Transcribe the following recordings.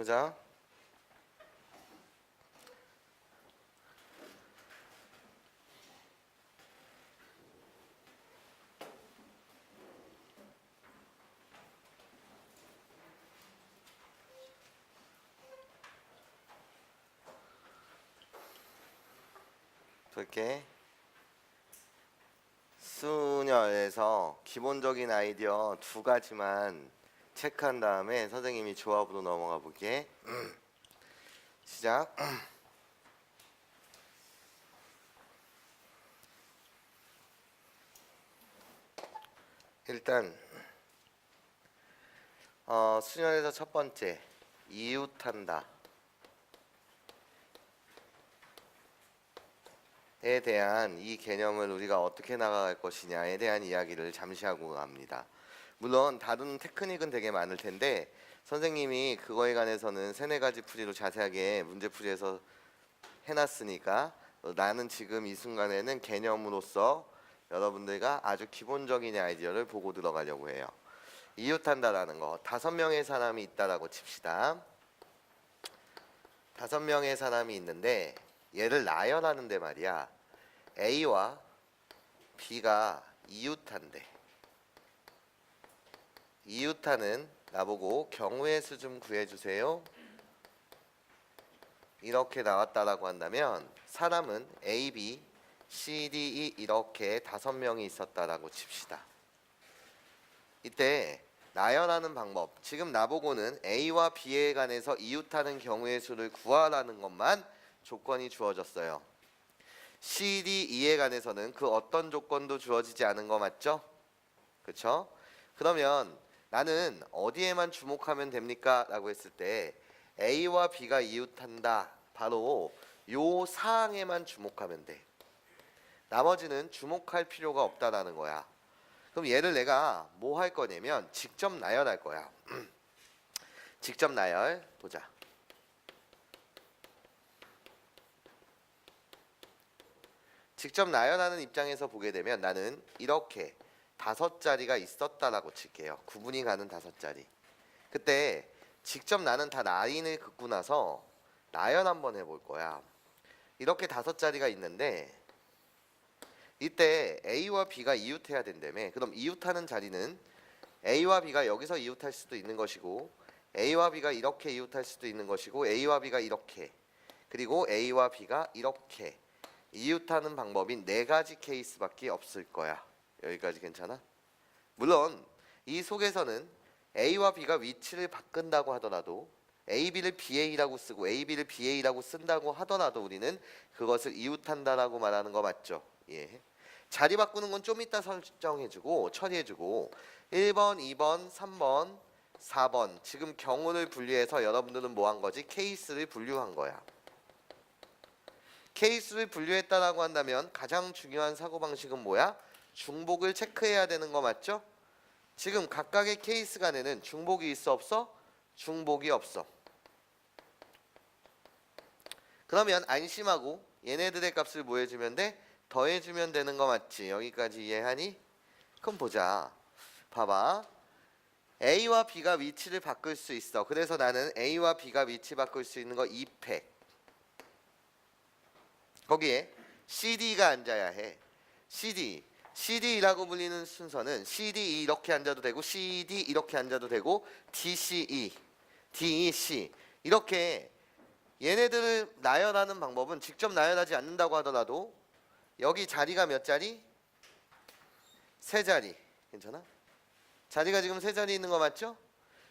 보자. 볼게. 수녀에서 기본적인 아이디어 두 가지만 체크한 다음에 선생님이 조합으로 넘어가 볼게. 시작. 일단 수녀에서 첫 번째 이웃한다 에 대한 이 개념을 우리가 어떻게 나가갈 것이냐에 대한 이야기를 잠시 하고 갑니다. 물론 다른 테크닉은 되게 많을 텐데 선생님이 그거에 관해서는 세네 가지 풀이로 자세하게 문제풀이에서 해놨으니까 나는 지금 이 순간에는 개념으로서 여러분들과 아주 기본적인 아이디어를 보고 들어가려고 해요. 이웃한다라는 거, 5명의 사람이 있다라고 칩시다. 5명의 사람이 있는데 얘를 나열하는데 말이야, A와 B가 이웃한대. 이웃하는 나보고 경우의 수 좀 구해주세요 이렇게 나왔다라고 한다면 사람은 A, B, C, D, E 이렇게 5명이 있었다라고 칩시다. 이때 나열하는 방법, 지금 나보고는 A와 B에 관해서 이웃하는 경우의 수를 구하라는 것만 조건이 주어졌어요. C, D, E에 관해서는 그 어떤 조건도 주어지지 않은 거 맞죠? 그렇죠? 그러면 나는 어디에만 주목하면 됩니까? 라고 했을 때 A와 B가 이웃한다, 바로 요 사항에만 주목하면 돼. 나머지는 주목할 필요가 없다라는 거야. 그럼 얘를 내가 뭐 할 거냐면 직접 나열할 거야. 직접 나열 보자. 직접 나열하는 입장에서 보게 되면 나는 이렇게 5자리가 있었다라고 칠게요. 구분이 가는 5자리. 그때 직접 나는 다 라인을 긋고 나서 나열 한번 해볼 거야. 이렇게 5자리가 있는데 이때 A와 B가 이웃해야 된다며. 그럼 이웃하는 자리는 A와 B가 여기서 이웃할 수도 있는 것이고, A와 B가 이렇게 이웃할 수도 있는 것이고, A와 B가 이렇게, 그리고 A와 B가 이렇게 이웃하는 방법인 4가지 케이스밖에 없을 거야. 여기까지 괜찮아? 물론 이 속에서는 A와 B가 위치를 바꾼다고 하더라도, A, B를 BA라고 쓰고 A, B를 BA라고 쓴다고 하더라도 우리는 그것을 이웃한다라고 말하는 거 맞죠? 예. 자리 바꾸는 건 좀 이따 설정해주고 처리해주고 1번, 2번, 3번, 4번 지금 경우를 분류해서 여러분들은 뭐 한 거지? 케이스를 분류한 거야. 케이스를 분류했다라고 한다면 가장 중요한 사고방식은 뭐야? 중복을 체크해야 되는 거 맞죠? 지금 각각의 케이스 간에는 중복이 있어 없어? 중복이 없어. 그러면 안심하고 얘네들의 값을 뭐 해주면 돼? 더해주면 되는 거 맞지? 여기까지 이해하니? 그럼 보자. 봐봐. A와 B가 위치를 바꿀 수 있어. 그래서 나는 A와 B가 위치 바꿀 수 있는 거 2팩. 거기에 CD가 앉아야 해. CD라고 불리는 순서는 CD 이렇게 앉아도 되고 CD 이렇게 앉아도 되고 DCE, DEC 이렇게 얘네들을 나열하는 방법은 직접 나열하지 않는다고 하더라도 여기 자리가 몇 자리? 3자리. 괜찮아? 자리가 지금 3자리 있는 거 맞죠?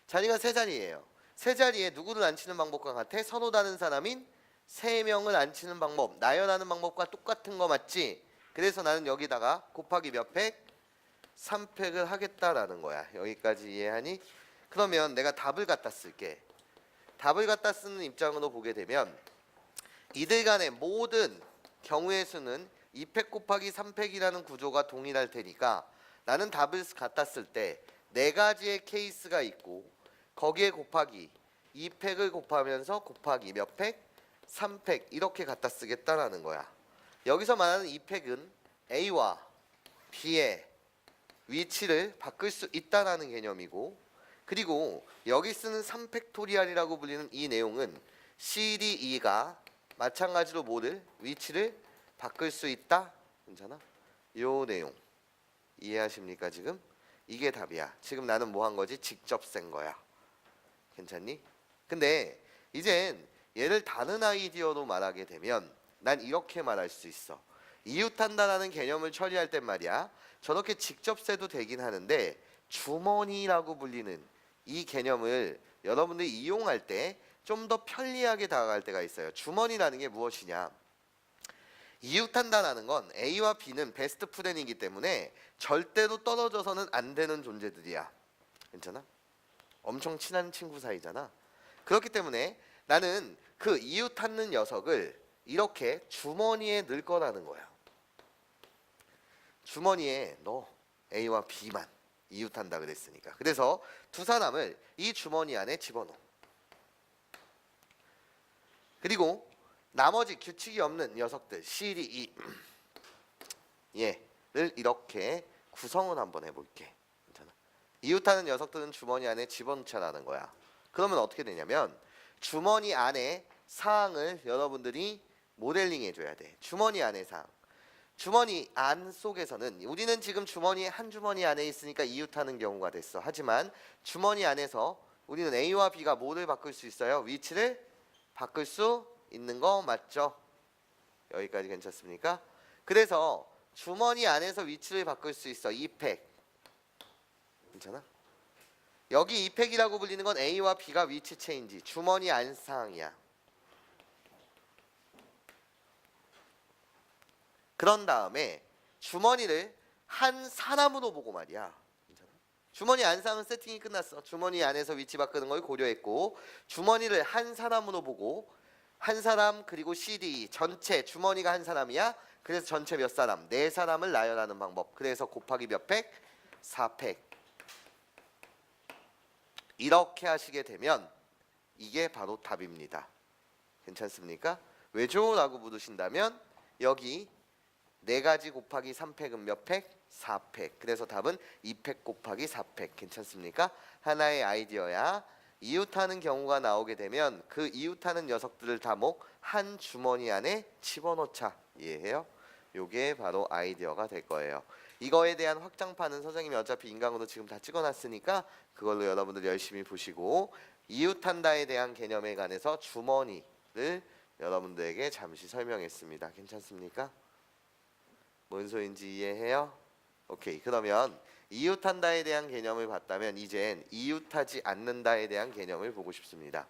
자리가 3자리예요. 3자리에 누구를 앉히는 방법과 같아? 서로 다른 사람인 3명을 앉히는 방법, 나열하는 방법과 똑같은 거 맞지? 그래서 나는 여기다가 곱하기 몇 팩? 3팩을 하겠다라는 거야. 여기까지 이해하니? 그러면 내가 답을 갖다 쓸게. 답을 갖다 쓰는 입장으로 보게 되면 이들 간의 모든 경우의 수는 2팩 곱하기 3팩이라는 구조가 동일할 테니까 나는 답을 갖다 쓸 때 4가지의 케이스가 있고 거기에 곱하기 2팩을 곱하면서 곱하기 몇 팩? 3팩 이렇게 갖다 쓰겠다라는 거야. 여기서 말하는 2팩은 A와 B의 위치를 바꿀 수 있다라는 개념이고 그리고 여기 쓰는 3팩토리얼이라고 불리는 이 내용은 CDE가 마찬가지로 뭐를 위치를 바꿀 수 있다. 괜찮아? 요 내용 이해하십니까 지금? 이게 답이야. 지금 나는 뭐 한 거지? 직접 센 거야. 괜찮니? 근데 이젠 얘를 다른 아이디어로 말하게 되면 난 이렇게 말할 수 있어. 이웃한다라는 개념을 처리할 땐 말이야. 저렇게 직접 세도 되긴 하는데 주머니라고 불리는 이 개념을 여러분들이 이용할 때 좀 더 편리하게 다가갈 때가 있어요. 주머니라는 게 무엇이냐? 이웃한다라는 건 A와 B는 베스트 프렌이기 때문에 절대로 떨어져서는 안 되는 존재들이야. 괜찮아? 엄청 친한 친구 사이잖아. 그렇기 때문에 나는 그 이웃하는 녀석을 이렇게 주머니에 넣을 거라는 거야. 주머니에 너 A와 B만 이웃한다 그랬으니까. 그래서 두 사람을 이 주머니 안에 집어넣어. 그리고 나머지 규칙이 없는 녀석들 C, D, E 얘를 이렇게 구성을 한번 해볼게. 괜찮아? 이웃하는 녀석들은 주머니 안에 집어넣자라는 거야. 그러면 어떻게 되냐면 주머니 안에 사항을 여러분들이 모델링 해줘야 돼. 주머니 안에 사항. 주머니 안 속에서는 우리는 지금 주머니 한 주머니 안에 있으니까 이웃하는 경우가 됐어. 하지만 주머니 안에서 우리는 A와 B가 뭐를 바꿀 수 있어요? 위치를 바꿀 수 있는 거 맞죠? 여기까지 괜찮습니까? 그래서 주머니 안에서 위치를 바꿀 수 있어. 2팩. 괜찮아? 여기 2팩이라고 불리는 건 A와 B가 위치 체인지. 주머니 안 사항이야. 그런 다음에 주머니를 한 사람으로 보고 말이야. 괜찮아? 주머니 안 사항은 세팅이 끝났어. 주머니 안에서 위치 바꾸는 걸 고려했고 주머니를 한 사람으로 보고 한 사람 그리고 CD 전체 주머니가 한 사람이야. 그래서 전체 몇 사람? 네 사람을 나열하는 방법. 그래서 곱하기 몇 팩? 4팩. 이렇게 하시게 되면 이게 바로 답입니다. 괜찮습니까? 왜죠? 라고 물으신다면 여기 4가지 곱하기 3팩은 몇 팩? 4팩. 그래서 답은 2팩 곱하기 4팩. 괜찮습니까? 하나의 아이디어야. 이웃하는 경우가 나오게 되면 그 이웃하는 녀석들을 다목 한 주머니 안에 집어넣자. 이해해요? 요게 바로 아이디어가 될 거예요. 이거에 대한 확장판은 선생님이 어차피 인강으로 지금 다 찍어놨으니까 그걸로 여러분들 열심히 보시고 이웃한다에 대한 개념에 관해서 주머니를 여러분들에게 잠시 설명했습니다. 괜찮습니까? 뭔 소린지 이해해요? 오케이. 그러면 이웃한다에 대한 개념을 봤다면 이젠 이웃하지 않는다에 대한 개념을 보고 싶습니다.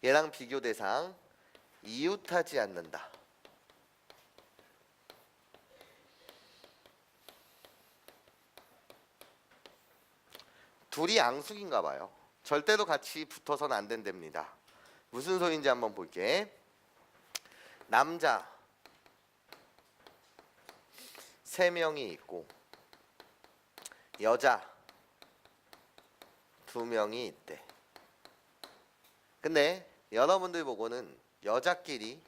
얘랑 비교 대상 이웃하지 않는다. 둘이 앙숙인가 봐요. 절대로 같이 붙어서는 안 된답니다. 무슨 소리인지 한번 볼게. 남자 3명이 있고 여자 2명이 있대. 근데 여러분들 보고는 여자끼리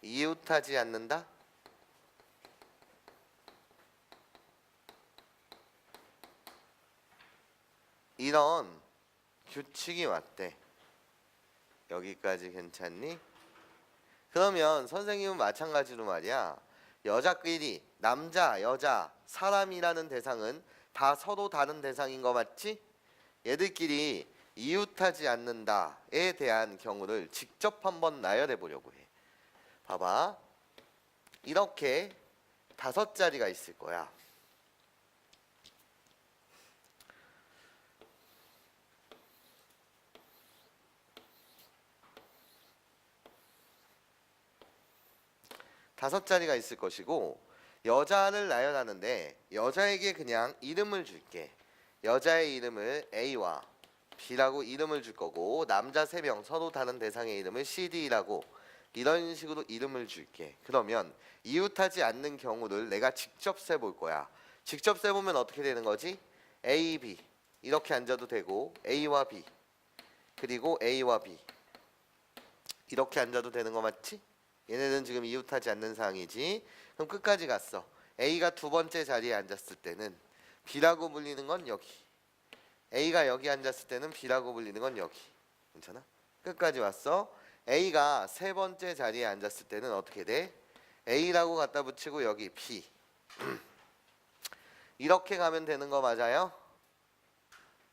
이웃하지 않는다? 이런 규칙이 왔대. 여기까지 괜찮니? 그러면 선생님은 마찬가지로 말이야. 여자끼리 남자, 여자, 사람이라는 대상은 다 서로 다른 대상인 거 맞지? 얘들끼리 이웃하지 않는다에 대한 경우를 직접 한번 나열해 보려고 해. 봐봐. 이렇게 5자리가 있을 거야. 다섯 자리가 있을 것이고 여자를 나열하는데 여자에게 그냥 이름을 줄게. 여자의 이름을 A와 B라고 이름을 줄 거고 남자 3명 서로 다른 대상의 이름을 CD라고 이런 식으로 이름을 줄게. 그러면 이웃하지 않는 경우를 내가 직접 세볼 거야. 직접 세보면 어떻게 되는 거지? A, B 이렇게 앉아도 되고 A와 B 그리고 A와 B 이렇게 앉아도 되는 거 맞지? 얘네는 지금 이웃하지 않는 상황이지. 그럼 끝까지 갔어. A가 두 번째 자리에 앉았을 때는 B라고 불리는 건 여기. A가 여기 앉았을 때는 B라고 불리는 건 여기. 괜찮아? 끝까지 왔어. A가 세 번째 자리에 앉았을 때는 어떻게 돼? A라고 갖다 붙이고 여기 B. 이렇게 가면 되는 거 맞아요?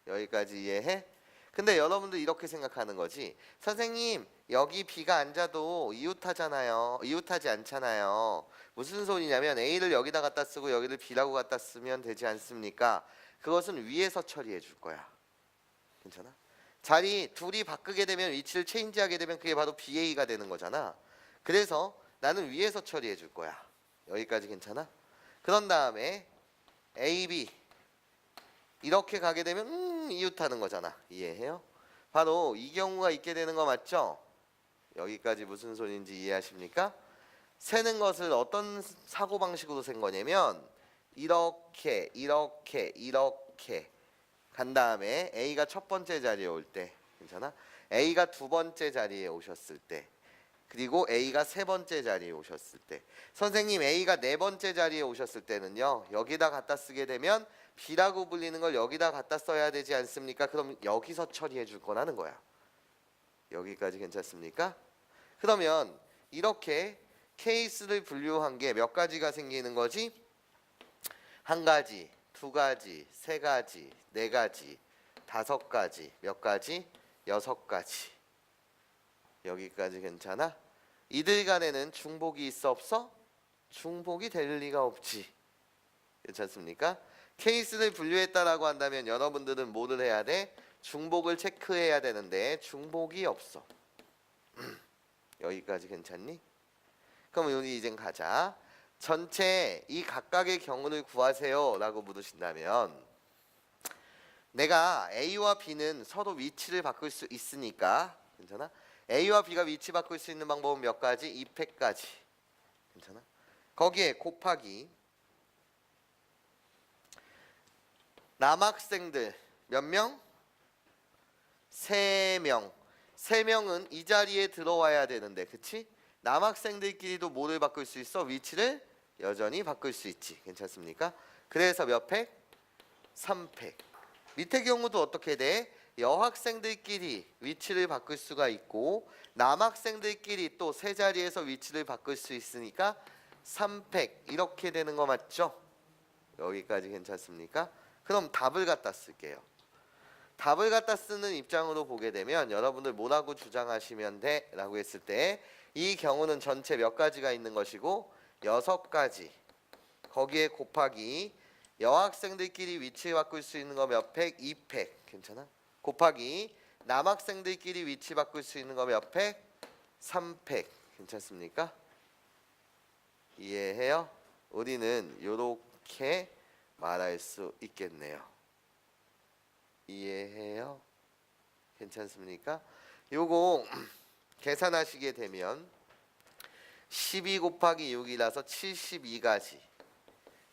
여기까지 이해해? 근데 여러분들 이렇게 생각하는 거지. 선생님 여기 B가 앉아도 이웃하잖아요. 이웃하지 않잖아요. 무슨 소리냐면 A를 여기다 갖다 쓰고 여기를 B라고 갖다 쓰면 되지 않습니까? 그것은 위에서 처리해 줄 거야. 괜찮아? 자리 둘이 바꾸게 되면 위치를 체인지하게 되면 그게 바로 BA가 되는 거잖아. 그래서 나는 위에서 처리해 줄 거야. 여기까지 괜찮아? 그런 다음에 AB 이렇게 가게 되면 이웃하는 거잖아. 이해해요? 바로 이 경우가 있게 되는 거 맞죠? 여기까지 무슨 소리인지 이해하십니까? 세는 것을 어떤 사고방식으로 센 거냐면 이렇게 간 다음에 A가 첫 번째 자리에 올 때 괜찮아? A가 두 번째 자리에 오셨을 때 그리고 A가 세 번째 자리에 오셨을 때 선생님 A가 네 번째 자리에 오셨을 때는요 여기다 갖다 쓰게 되면 B라고 불리는 걸 여기다 갖다 써야 되지 않습니까? 그럼 여기서 처리해 줄 거라는 거야. 여기까지 괜찮습니까? 그러면 이렇게 케이스를 분류한 게 몇 가지가 생기는 거지? 한 가지, 두 가지, 세 가지, 네 가지, 다섯 가지, 몇 가지? 여섯 가지. 여기까지 괜찮아? 이들 간에는 중복이 있어 없어? 중복이 될 리가 없지. 괜찮습니까? 케이스를 분류했다라고 한다면 여러분들은 뭐를 해야 돼? 중복을 체크해야 되는데 중복이 없어. 여기까지 괜찮니? 그럼 우리 이젠 가자. 전체 이 각각의 경우를 구하세요 라고 물으신다면 내가 A와 B는 서로 위치를 바꿀 수 있으니까 괜찮아? A와 B가 위치 바꿀 수 있는 방법은 몇 가지? 2팩까지 괜찮아? 거기에 곱하기 남학생들 몇 명? 3명. 3명은 이 자리에 들어와야 되는데 그치? 남학생들끼리도 뭐를 바꿀 수 있어? 위치를 여전히 바꿀 수 있지. 괜찮습니까? 그래서 몇 팩? 3팩. 밑에 경우도 어떻게 돼? 여학생들끼리 위치를 바꿀 수가 있고 남학생들끼리 또 세 자리에서 위치를 바꿀 수 있으니까 3팩 이렇게 되는 거 맞죠? 여기까지 괜찮습니까? 그럼 답을 갖다 쓸게요. 답을 갖다 쓰는 입장으로 보게 되면 여러분들 뭐라고 주장하시면 돼? 라고 했을 때 이 경우는 전체 몇 가지가 있는 것이고 6가지 거기에 곱하기 여학생들끼리 위치 바꿀 수 있는 거 몇 팩? 2팩 괜찮아? 곱하기 남학생들끼리 위치 바꿀 수 있는 거 몇 팩? 3팩 괜찮습니까? 이해해요? 우리는 이렇게 말할 수 있겠네요. 이해해요? 괜찮습니까? 요거 계산하시게 되면 12 곱하기 6이라서 72가지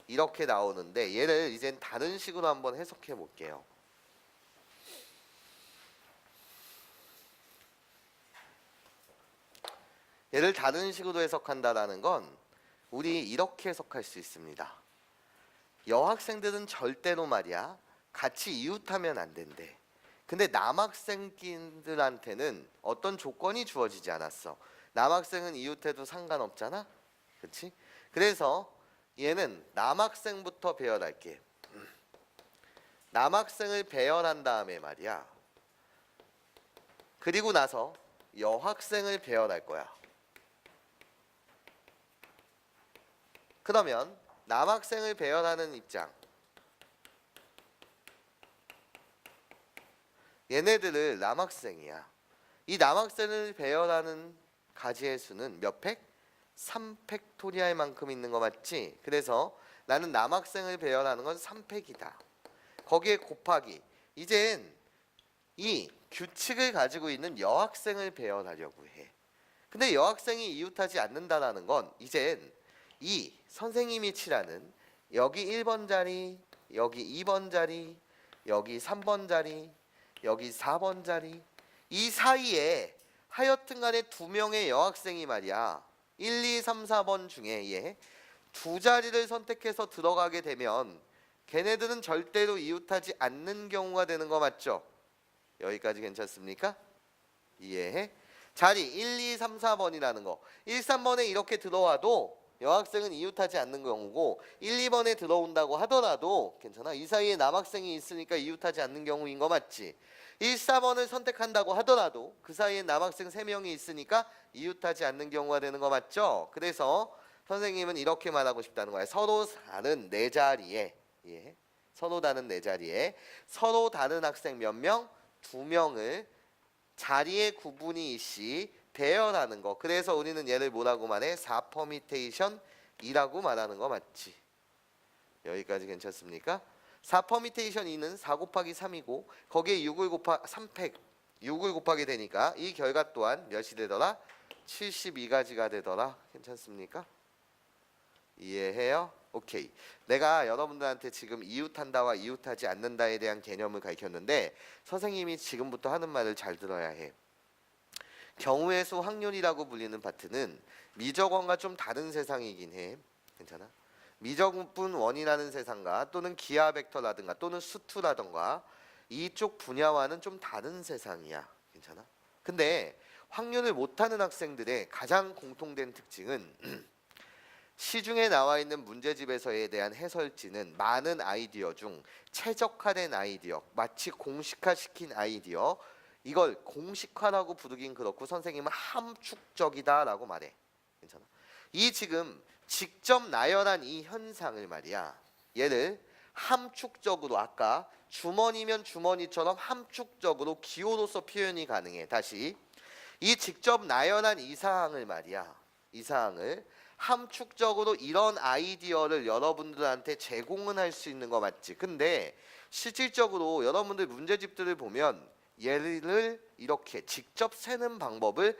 이렇게 나오는데 얘를 이젠 다른 식으로 한번 해석해 볼게요. 얘를 다른 식으로 해석한다라는 건 우리 이렇게 해석할 수 있습니다. 여학생들은 절대로 말이야 같이 이웃하면 안 된대. 근데 남학생들한테는 어떤 조건이 주어지지 않았어. 남학생은 이웃해도 상관없잖아. 그렇지? 그래서 얘는 남학생부터 배열할게. 남학생을 배열한 다음에 말이야. 그리고 나서 여학생을 배열할 거야. 그러면 남학생을 배열하는 입장. 얘네들을 남학생이야. 이 남학생을 배열하는 가지의 수는 몇 팩? 3팩토리알 만큼 있는 거 맞지? 그래서 나는 남학생을 배열하는 건 3팩이다. 거기에 곱하기 이젠 이 규칙을 가지고 있는 여학생을 배열하려고 해. 근데 여학생이 이웃하지 않는다라는 건 이젠 이 선생님이 칠하는 여기 1번 자리, 여기 2번 자리, 여기 3번 자리, 여기 4번 자리 이 사이에 하여튼 간에 2명의 여학생이 말이야 1, 2, 3, 4번 중에 두 자리를 선택해서 들어가게 되면 걔네들은 절대로 이웃하지 않는 경우가 되는 거 맞죠? 여기까지 괜찮습니까? 이해해? 자리 1, 2, 3, 4번이라는 거. 1, 3번에 이렇게 들어와도 여학생은 이웃하지 않는 경우고 1, 2번에 들어온다고 하더라도 괜찮아? 이 사이에 남학생이 있으니까 이웃하지 않는 경우인 거 맞지? 1, 4번을 선택한다고 하더라도 그 사이에 남학생 3명이 있으니까 이웃하지 않는 경우가 되는 거 맞죠? 그래서 선생님은 이렇게 말하고 싶다는 거야. 서로 다른 네 자리에 예. 서로 다른 네 자리에 서로 다른 학생 몇 명? 2명을 자리의 구분이 있이 대열하는 거. 그래서 우리는 얘를 뭐라고 말해? 4퍼미테이션이라고 말하는 거 맞지? 여기까지 괜찮습니까? 4퍼미테이션 2는 4 곱하기 3이고 거기에 6을 곱하게 되니까 이 결과 또한 몇이 되더라? 72가지가 되더라. 괜찮습니까? 이해해요? 오케이. 내가 여러분들한테 지금 이웃한다와 이웃하지 않는다에 대한 개념을 가르쳤는데 선생님이 지금부터 하는 말을 잘 들어야 해. 경우의 수 확률이라고 불리는 파트는 미적원과 좀 다른 세상이긴 해. 괜찮아? 미적분 원이라는 세상과 또는 기하 벡터라든가 또는 수투라든가 이쪽 분야와는 좀 다른 세상이야. 괜찮아? 근데 확률을 못하는 학생들의 가장 공통된 특징은 시중에 나와 있는 문제집에서에 대한 해설지는 많은 아이디어 중 최적화된 아이디어, 마치 공식화시킨 아이디어, 이걸 공식화라고 부르긴 그렇고 선생님은 함축적이다라고 말해. 괜찮아? 이 지금 직접 나열한 이 현상을 말이야. 얘를 함축적으로 아까 주머니면 주머니처럼 함축적으로 기호로서 표현이 가능해. 다시 이 직접 나열한 이 사항을 말이야. 이 사항을 함축적으로 이런 아이디어를 여러분들한테 제공은 할 수 있는 거 맞지? 근데 실질적으로 여러분들 문제집들을 보면 얘를 이렇게 직접 세는 방법을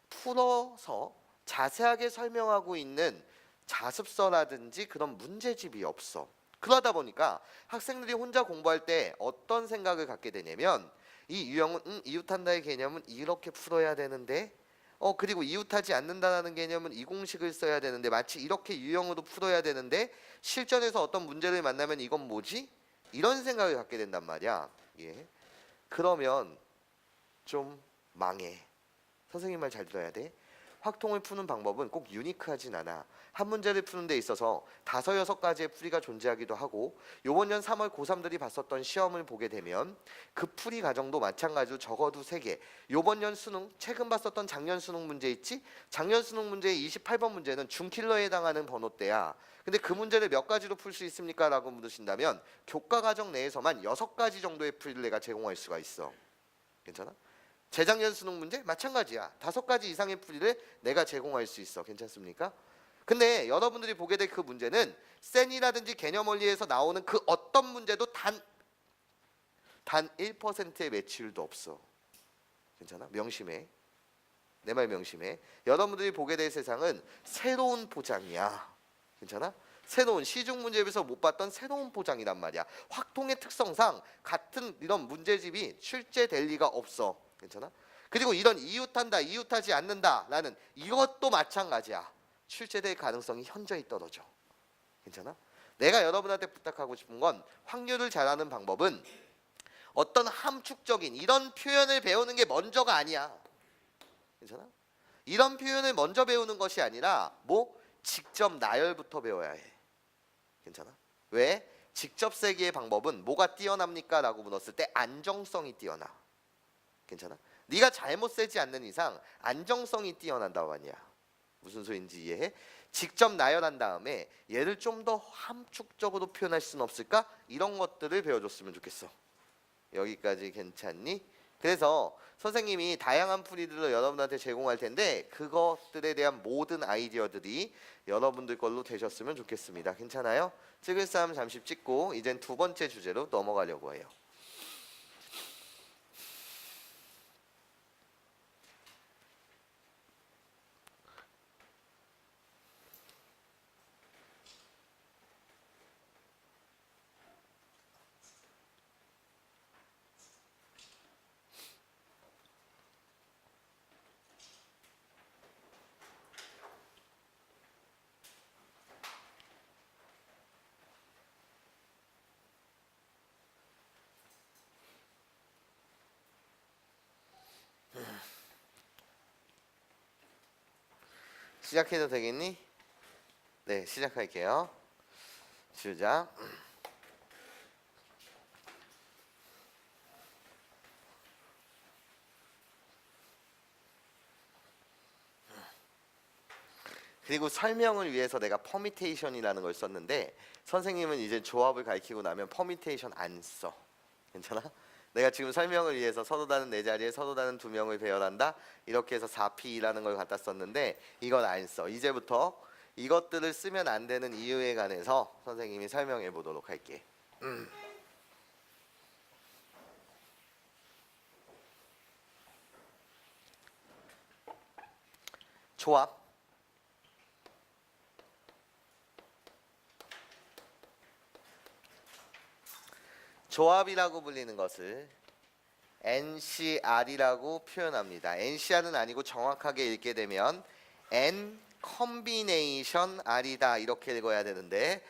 풀어서 자세하게 설명하고 있는 자습서라든지 그런 문제집이 없어. 그러다 보니까 학생들이 혼자 공부할 때 어떤 생각을 갖게 되냐면 이 유형은 이웃한다의 개념은 이렇게 풀어야 되는데 그리고 이웃하지 않는다라는 개념은 이 공식을 써야 되는데 마치 이렇게 유형으로 풀어야 되는데 실전에서 어떤 문제를 만나면 이건 뭐지? 이런 생각을 갖게 된단 말이야. 예. 그러면 좀 망해. 선생님 말 잘 들어야 돼. 확통을 푸는 방법은 꼭 유니크하진 않아. 한 문제를 푸는 데 있어서 5, 6가지의 풀이가 존재하기도 하고 요번 년 3월 고3들이 봤었던 시험을 보게 되면 그 풀이 과정도 마찬가지로 적어도 3개. 요번 년 수능, 최근 봤었던 작년 수능 문제 있지? 작년 수능 문제의 28번 문제는 준킬러에 해당하는 번호대야. 근데 그 문제를 몇 가지로 풀 수 있습니까? 라고 물으신다면 교과 과정 내에서만 6가지 정도의 풀이를 내가 제공할 수가 있어. 괜찮아? 재작년 수능 문제 마찬가지야. 5가지 이상의 풀이를 내가 제공할 수 있어. 괜찮습니까? 근데 여러분들이 보게 될 그 문제는 센이라든지 개념 원리에서 나오는 그 어떤 문제도 단 1%의 매치율도 없어. 괜찮아? 명심해. 내 말 명심해. 여러분들이 보게 될 세상은 새로운 포장이야. 괜찮아? 새로운 시중 문제에 비해서 못 봤던 새로운 포장이란 말이야. 확통의 특성상 같은 이런 문제집이 출제될 리가 없어. 괜찮아? 그리고 이런 이웃한다, 이웃하지 않는다라는 이것도 마찬가지야. 출제될 가능성이 현저히 떨어져. 괜찮아? 내가 여러분한테 부탁하고 싶은 건 확률을 잘하는 방법은 어떤 함축적인 이런 표현을 배우는 게 먼저가 아니야. 괜찮아? 이런 표현을 먼저 배우는 것이 아니라 직접 나열부터 배워야 해. 괜찮아? 왜? 직접 세기의 방법은 뭐가 뛰어납니까? 라고 물었을 때 안정성이 뛰어나. 괜찮아? 네가 잘못 세지 않는 이상 안정성이 뛰어난다고 하냐. 무슨 소리인지 이해해? 직접 나열한 다음에 얘를 좀 더 함축적으로 표현할 수는 없을까? 이런 것들을 배워줬으면 좋겠어. 여기까지 괜찮니? 그래서 선생님이 다양한 풀이들을 여러분한테 제공할 텐데 그것들에 대한 모든 아이디어들이 여러분들 걸로 되셨으면 좋겠습니다. 괜찮아요? 찍을 사람 잠시 찍고 이젠 2번째 주제로 넘어가려고 해요. 시작해도 되겠니? 네, 시작할게요. 시작. 그리고 설명을 위해서 내가 퍼미테이션이라는 걸 썼는데 선생님은 이제 조합을 가르치고 나면 퍼미테이션 안 써. 괜찮아? 내가 지금 설명을 위해서 서로다는 네 자리에 서로다는 두 명을 배열한다. 이렇게 해서 4P라는 걸 갖다 썼는데 이건 안 써. 이제부터 이것들을 쓰면 안 되는 이유에 관해서 선생님이 설명해 보도록 할게. 조합. 조합이라고 불리는 것을 NCR이라고 표현합니다. NCR은 아니고 정확하게 읽게 되면 N 컨비네이션 R이다 이렇게 읽어야 되는데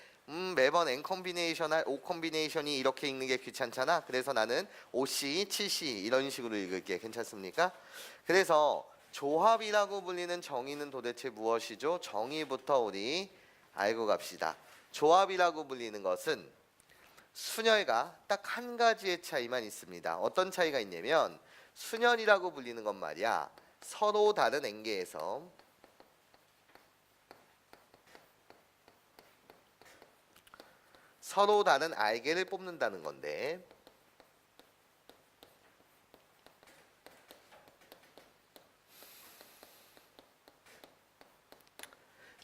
매번 N 컨비네이션 R, O 컨비네이션이 이렇게 읽는 게 귀찮잖아. 그래서 나는 OC, 7C 이런 식으로 읽을게. 괜찮습니까? 그래서 조합이라고 불리는 정의는 도대체 무엇이죠? 정의부터 우리 알고 갑시다. 조합이라고 불리는 것은 순열과 딱 한 가지의 차이만 있습니다. 어떤 차이가 있냐면 순열이라고 불리는 건 말이야. 서로 다른 N개에서 서로 다른 R개를 뽑는다는 건데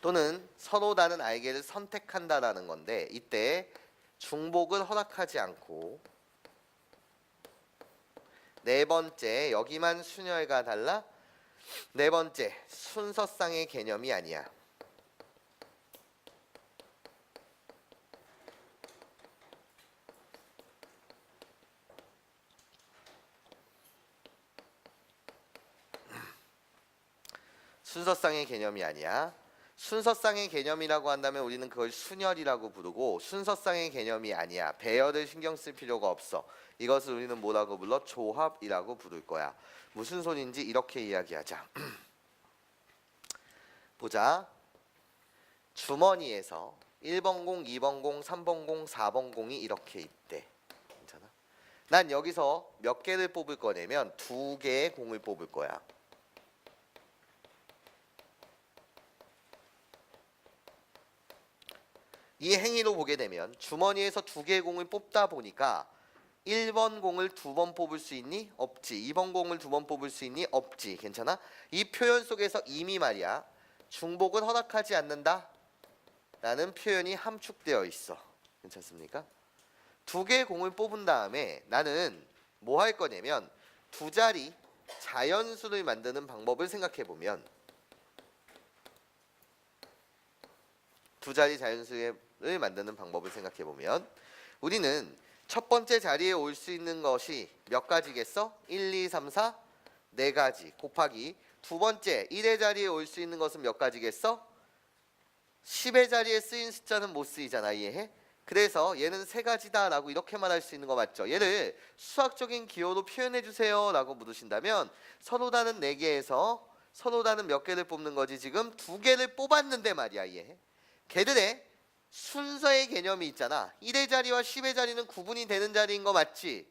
또는 서로 다른 R개를 선택한다라는 건데 이때 중복을 허락하지 않고 네 번째 여기만 순열과 달라 네 번째 순서상의 개념이 아니야. 순서상의 개념이 아니야. 순서상의 개념이라고 한다면 우리는 그걸 순열이라고 부르고 순서상의 개념이 아니야. 배열을 신경 쓸 필요가 없어. 이것을 우리는 뭐라고 불러? 조합이라고 부를 거야. 무슨 소리인지 이렇게 이야기하자. 보자. 주머니에서 1번 공, 2번 공, 3번 공, 4번 공이 이렇게 있대. 괜찮아? 난 여기서 몇 개를 뽑을 거냐면 2개의 공을 뽑을 거야. 이 행위로 보게 되면 주머니에서 2개의 공을 뽑다 보니까 1번 공을 2번 뽑을 수 있니? 없지. 2번 공을 2번 뽑을 수 있니? 없지. 괜찮아? 이 표현 속에서 이미 말이야 중복은 허락하지 않는다 라는 표현이 함축되어 있어. 괜찮습니까? 2개의 공을 뽑은 다음에 나는 뭐 할 거냐면 두 자리 자연수를 만드는 방법을 생각해 보면 두 자리 자연수를 만드는 방법을 생각해 보면 우리는 첫 번째 자리에 올 수 있는 것이 몇 가지겠어? 1, 2, 3, 4 네 가지 곱하기 두 번째 1의 자리에 올 수 있는 것은 몇 가지겠어? 10의 자리에 쓰인 숫자는 못 쓰이잖아. 이해해? 그래서 얘는 세 가지다 라고 이렇게 말할 수 있는 거 맞죠? 얘를 수학적인 기호로 표현해 주세요 라고 물으신다면 서로 다른 4개에서 서로 다른 몇 개를 뽑는 거지. 지금 2개를 뽑았는데 말이야. 이해해? 걔들의 순서의 개념이 있잖아. 1의 자리와 10의 자리는 구분이 되는 자리인 거 맞지?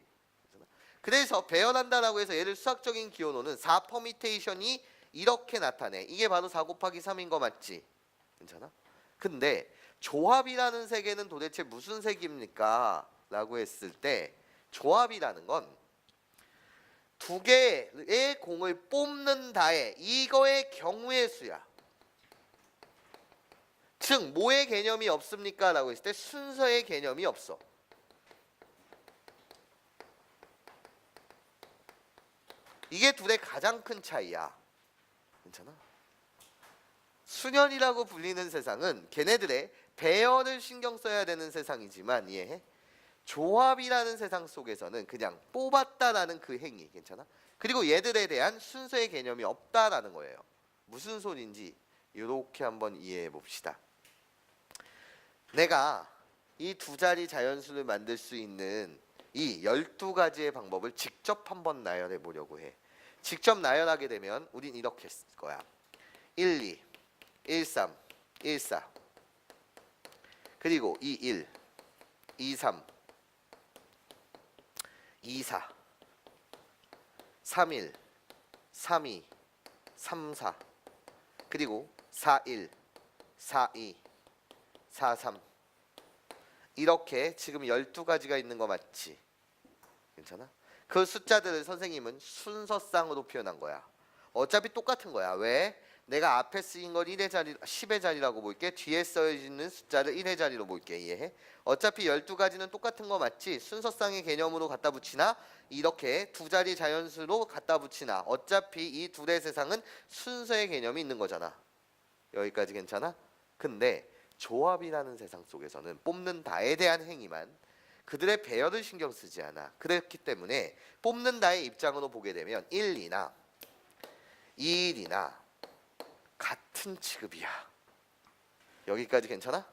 그래서 배열한다라고 해서 얘를 수학적인 기호로는 4 퍼미테이션이 이렇게 나타내. 이게 바로 4 곱하기 3인 거 맞지? 괜찮아? 근데 조합이라는 세계는 도대체 무슨 세계입니까? 라고 했을 때 조합이라는 건 2개의 공을 뽑는다에 이거의 경우의 수야. 즉 뭐의 개념이 없습니까? 라고 했을 때 순서의 개념이 없어. 이게 둘의 가장 큰 차이야. 괜찮아? 순열이라고 불리는 세상은 걔네들의 배열을 신경 써야 되는 세상이지만 이해해? 조합이라는 세상 속에서는 그냥 뽑았다라는 그 행위. 괜찮아? 그리고 얘들에 대한 순서의 개념이 없다라는 거예요. 무슨 소리인지 이렇게 한번 이해해 봅시다. 내가 이 두 자리 자연수를 만들 수 있는 이 12가지의 방법을 직접 한번 나열해 보려고 해. 직접 나열하게 되면 우린 이렇게 쓸 거야. 1, 2, 13, 14. 그리고 21, 23, 24, 31, 32, 34. 그리고 41, 42, 43. 이렇게 지금 12가지가 있는 거 맞지? 괜찮아? 그 숫자들을 선생님은 순서상으로 표현한 거야. 어차피 똑같은 거야. 왜? 내가 앞에 쓰인 걸 1의 자리, 10의 자리라고 볼게. 뒤에 써있는 숫자를 1의 자리로 볼게. 이해해? 어차피 12가지는 똑같은 거 맞지? 순서상의 개념으로 갖다 붙이나 이렇게 두 자리 자연수로 갖다 붙이나 어차피 이 둘의 세상은 순서의 개념이 있는 거잖아. 여기까지 괜찮아? 근데 조합이라는 세상 속에서는 뽑는다에 대한 행위만 그들의 배열을 신경 쓰지 않아. 그렇기 때문에 뽑는다의 입장으로 보게 되면 1, 2나 2, 1이나 같은 취급이야. 여기까지 괜찮아?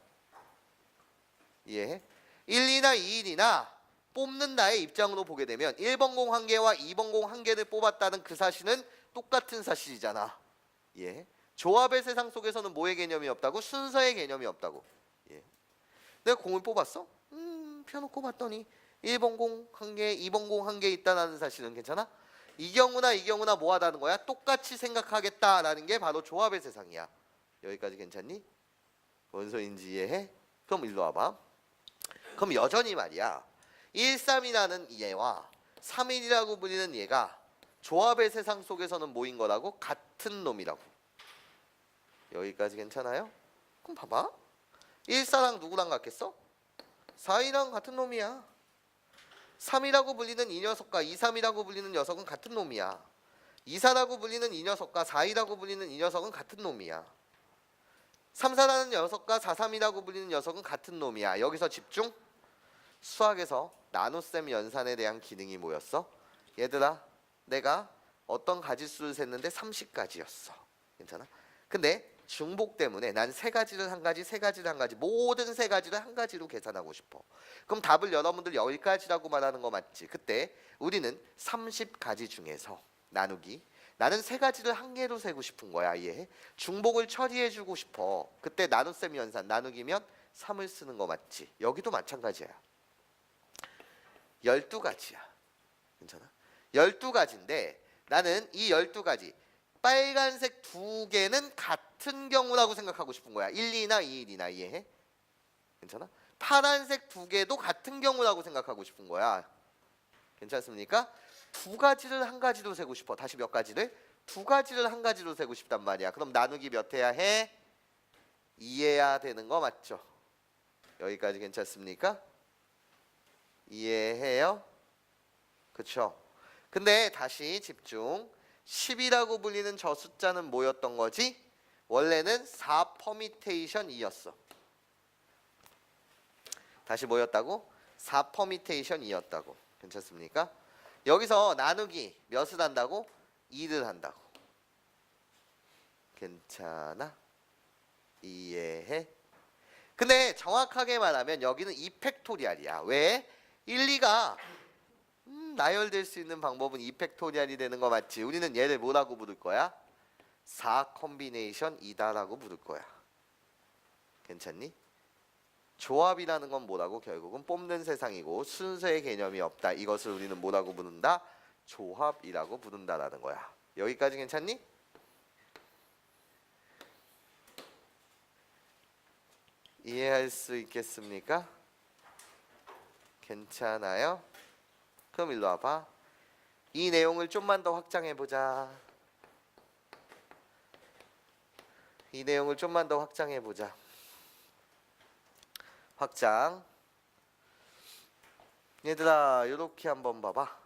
이해해? 1, 2나 2, 1이나 뽑는다의 입장으로 보게 되면 1번공 한 개와 2번공 한 개를 뽑았다는 그 사실은 똑같은 사실이잖아. 이해해? 조합의 세상 속에서는 뭐의 개념이 없다고? 순서의 개념이 없다고. 예. 내가 공을 뽑았어? 펴놓고 봤더니 1번 공 한 개, 2번 공 한 개 있다는 사실은 괜찮아? 이 경우나 뭐 하다는 거야? 똑같이 생각하겠다라는 게 바로 조합의 세상이야. 여기까지 괜찮니? 뭔 소린지 이해해? 그럼 일로 와봐. 그럼 여전히 말이야. 1, 3이라는 얘와 3일이라고 불리는 얘가 조합의 세상 속에서는 뭐인 거라고? 같은 놈이라고. 여기까지 괜찮아요? 그럼 봐봐. 1, 4랑 누구랑 같겠어? 4이랑 같은 놈이야. 3이라고 불리는 이 녀석과 2, 3이라고 불리는 녀석은 같은 놈이야. 2, 4라고 불리는 이 녀석과 4이라고 불리는 이 녀석은 같은 놈이야. 3, 4라는 녀석과 4, 3이라고 불리는 녀석은 같은 놈이야. 여기서 집중. 수학에서 나눗셈 연산에 대한 기능이 뭐였어? 얘들아, 내가 어떤 가지수를 셌는데 30가지였어. 괜찮아? 근데 중복 때문에 난 세 가지를 한 가지, 세 가지를 한 가지, 모든 세 가지를 한 가지로 계산하고 싶어. 그럼 답을 여러분들 10가지라고 말하는 거 맞지? 그때 우리는 30가지 중에서 나누기, 나는 세 가지를 한 개로 세고 싶은 거야. 이해해? 중복을 처리해 주고 싶어. 그때 나눗셈 연산 나누기면 3을 쓰는 거 맞지? 여기도 마찬가지야. 12가지야. 괜찮아? 12가지인데 나는 이 12가지 빨간색 두 개는 같은 경우라고 생각하고 싶은 거야. 1, 2나 2, 1이나 이해해? 괜찮아? 파란색 두 개도 같은 경우라고 생각하고 싶은 거야. 괜찮습니까? 두 가지를 한 가지로 세고 싶어. 다시 몇 가지를? 두 가지를 한 가지로 세고 싶단 말이야. 그럼 나누기 몇 해야 해? 2해야 되는 거 맞죠? 여기까지 괜찮습니까? 이해해요? 그쵸? 근데 다시 집중. 10이라고 불리는 저 숫자는 뭐였던 거지? 원래는 4 퍼미테이션 2였어. 다시 뭐였다고? 4 퍼미테이션 2였다고. 괜찮습니까? 여기서 나누기 몇을 한다고? 2를 한다고. 괜찮아? 이해해? 근데 정확하게 말하면 여기는 2팩토리알이야. 왜? 1, 2가 나열될 수 있는 방법은 2팩토리알이 되는 거 맞지? 우리는 얘를 뭐라고 부를 거야? 4 컴비네이션 2다라고 부를 거야. 괜찮니? 조합이라는 건 뭐라고? 결국은 뽑는 세상이고 순서의 개념이 없다. 이것을 우리는 뭐라고 부른다? 조합이라고 부른다라는 거야. 여기까지 괜찮니? 이해할 수 있겠습니까? 괜찮아요? 그럼 일로 와봐. 이 내용을 좀만 더 확장해보자. 이 내용을 좀만 더 확장해보자. 확장. 얘들아 요렇게 한번 봐봐.